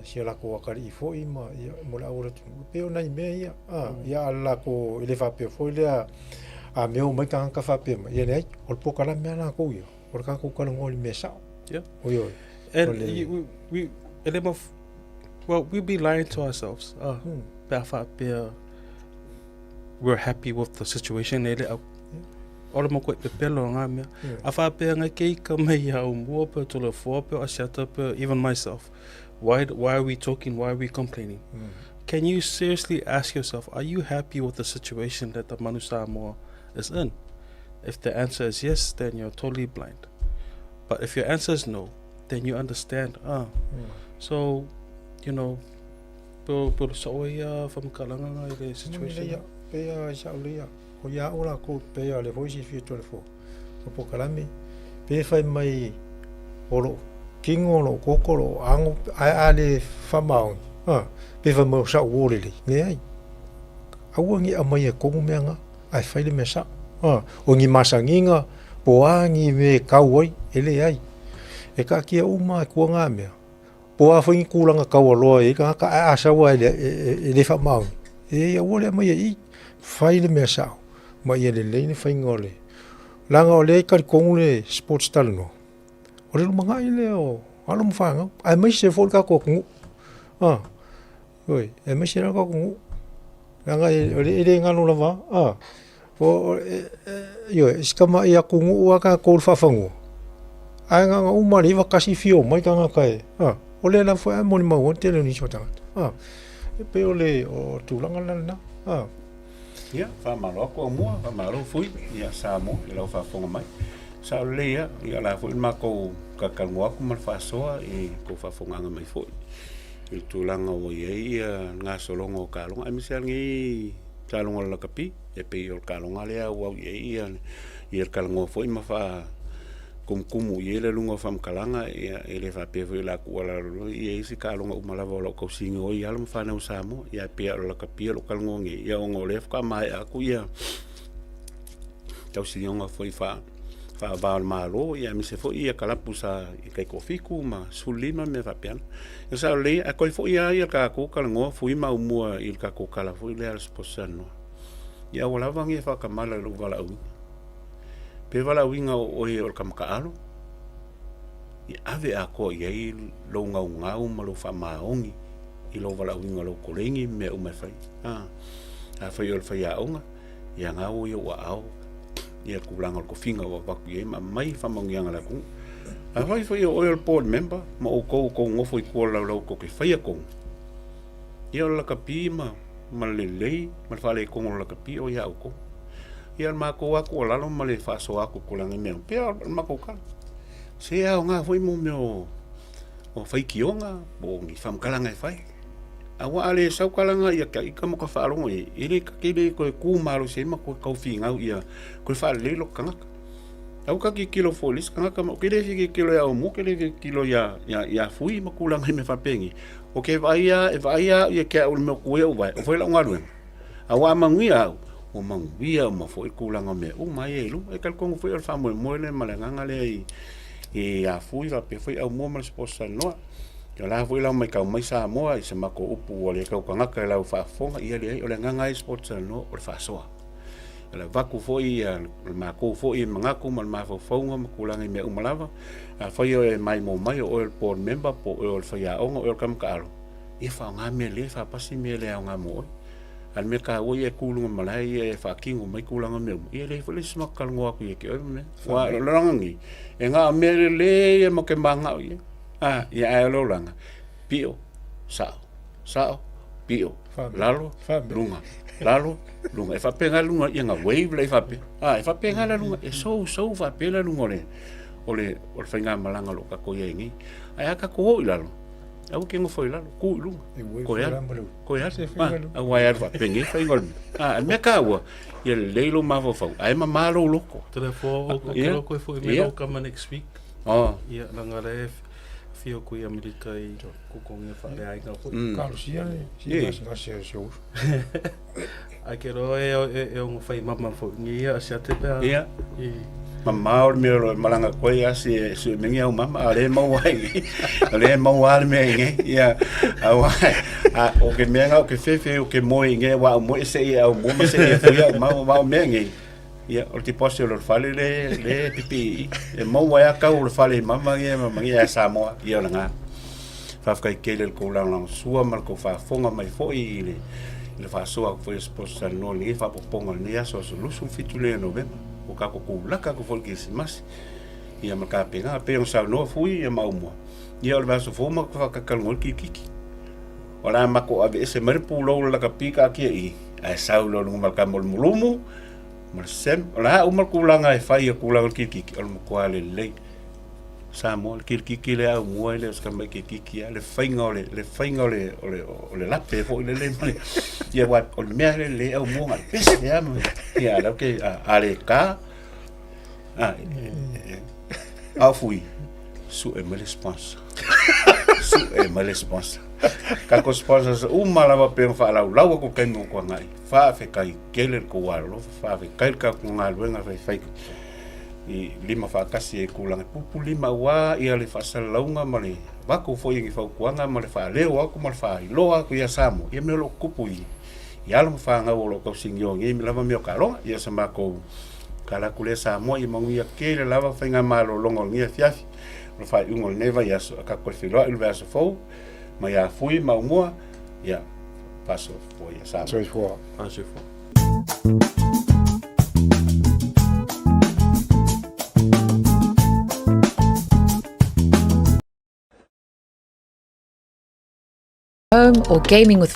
si la ko ka I fu I ma mo la o pe o nai me ya la ko le fa pe fu le a me o mai ka fa pe ye nei o po ka la me na ko yo por ka ko ka ngol me sa o yo and we well, we'd be lying to ourselves. We're happy with the situation. All of my quick pelo nga me. Afa pe nga ke ka me ya Aumua pe Toleafoa pe Asiata pe even myself. Why are we talking? Why are we complaining? Can you seriously ask yourself, are you happy with the situation that the Manu Samoa is in? If the answer is yes, then you're totally blind. But if your answer is no, then you understand. So, you know, pero so ia from kalanga ngai the situation. Pe sa ulia. Ko ia ola ko pe le voice fi Toleafoa. Ko kalami. Pe fai mai olo kingolo kokolo ango ale famau. Pe fa mo sa wole le ai. Awangi amai ko menga ai fai le mesa. O ngi masanginga poangi me kauoi ele ai. E ka kia uma ko nga me. Po a foi kulanga kawalo e ka asa wa le fa mau e ya wole mai I fai le mesa mai le le fai ngole langa ole ka kongule sports Talanoa o le manga ile o alo mfanga ai mai se fol ka ko ngu oi e mai se ka ko ngu langa ile ngalo lava o yo skama ia ko ngu wa ka ko fa fangu ai nga uma riva kasi fio mai ka kai ole la foi mo ni mau te le ni chota e pe ole o tulanga na Ia, whamaro ako Aumua, whamaro fui, ia Samoa, i lau whafonga mai. Sa lea, ia la fui mako kakalungo aku mal faʻasoa i ko whafonganga mai foi. I tūlanga o iei, ngā solonga o kālonga, ai misi alngi kālonga la kapi, e pei o kālonga lea wau iei, i kalonga foi ma wha kumkumu i ele lunga whamkalanga, e le whapea foi la kuala rolo, i eisi kālonga umalawa o lau kausinga o i alam whanau Samoa, ia pea o la kapi o kalonga ngi, ia o ngole whaka mai aku ia tausinga foi wha whaavāo mālo, ia mi se fo ia kalapu sa i kai kofiku ma sulima me whapeana. Ia sa lei, a koi fo ia ka kōkala ngoa fui ma umua i ka kōkala fo i lea sposano. Ia walawangi e whakamala lu wala uinga. Pe wala uinga o e o kamakaalo. I ave a ko iei lo ngau ma lo whamaongi i lo wala uinga lo korengi me umewhai. A whai o le whai aonga, ia ngau i o ao. Ia kulanga ko finga wa waku e ma mai whamangianga la ku. A vai foi o oil board member ma o ko ngofo i ko lau ko ke whaia ko. Ia la kapi ma lelei ma whale ko la kapi o ia ko. Ia ma ko aku lalo ma le faʻasoa aku kulanga me. Pea ma ko ka. Se a nga foi mo me o whai kionga o ngi whamkalanga e whai. Awa ale sau kalanga ia ka ika mo ka whaalongo e ele ka kele koe kūmaro se ma koe kauwhi ngau ia koe whaalelo kangaka. Au ka ki kilo folis kangaka mo kele fi kilo ya omu kele fi kilo ya fui ma kulanga i me whapengi. O ke vaia ia kia ule meo kue au vai o whaila ungaruen. Awa manguia au o manguia o ma foi kulanga me o mai e lu e kalkongo foi al whamoe moele ma le ngangale i a fui vape foi au mua ma le sposa noa. Ia la foi lau mai kau mai Samoa i se mako upu o le kau kangaka lau whaafonga ia le o le ngangai sports no o le whaasoa. Le vaku foi le mako foi mangaku ma le mawhauwhaunga ma kulangi mea umalawa. A whai o e mai mo mai o le board member po o le whaiaonga o le kamkaaro. Ia whao ngā mea le whaapasi mea le au ngā mooi. Al me ka oi e kulunga malai e whaakingo mai kulanga mea. Ia le whale smakalungo aku ia ke oi me. Wa lorangangi. E ngā mea le e mo ke manga o ia. Ia aelo langa. Pio, sao, pio, lalo, lunga, lalo, lunga. E whapenga lunga, ia ngā wave le whape. E whapenga la lunga, e sou whape la lunga o le whainga malanga lo kako ia ingi. Ai aka ko hoi lalo. Au ke ngofoi lalo, ku lunga. Koe ate, au ai arwa, penge, whainga lunga. Mea ka ua, ia leilo mawawhau, ai ma malo loko. Tulafono, o ke loko e fo i mea o kama next week. Ia, langa le fio kui Amerika i kukongi whare ainga ko. Karusia si ngasi show. Ai ke ro e o ngwhai mama fo ngi ia se ate pea. Ia. Mama o me malanga koe asi e su mengi au mama ale mau ai. Ale mau ale me nge. Ia. Au ai. O ke menga o ke fefe o ke moi nge wa mo se ia o mo se ia fia mau me nge. Ia, o te pose o le whale le pipi. E mau ai aka o le whale mamangi a Samoa. Ia o le ngā. Whawhkai kele le koulang sua mal ko whafonga mai fo i le whasoa ko fwoi sposa no le whapoponga le aso so lusu fitu le novemba. O kako koulaka ko folki si masi. Ia ma ka penga pe on sa no fui e Aumua. Ia o le vaso foma ko whakakalngol ki kiki. O la mako ave ese maripu lo la ka pika kia i. Ai saulo lungu malka molmulumu. Sem, la umar kulanga e fai e kulanga kiki o mo kwale le Samoa kiki le Aumua le ska mai kiki le fainga le lape fo le mai ia wa o me le Aumua pese ya ia la ke ale ka fui su e me sponsor ka ko sponsor lava pe fa la ko kai mo ko ngai fa fe kai kele ko walo fa fe kai ka ko ngai wenga fa i lima fa kasi e kulanga pupu lima wa ia le fa salaunga male wa ko foi ngi fa kuanga male fa leo ko male fa loa ko ia Samoa ia me lo kupu i ala fa nga lo ko singyo ngi mi lava me ka lo ia sama ko kala kule Samoa i mangu ia kele lava fa nga malo longo ngi fiafi lo fa ungol neva ia ka ko filo il verso fo ma ia fui ma Aumua ia paso foi ia Samoa. Paso foi. Home or gaming with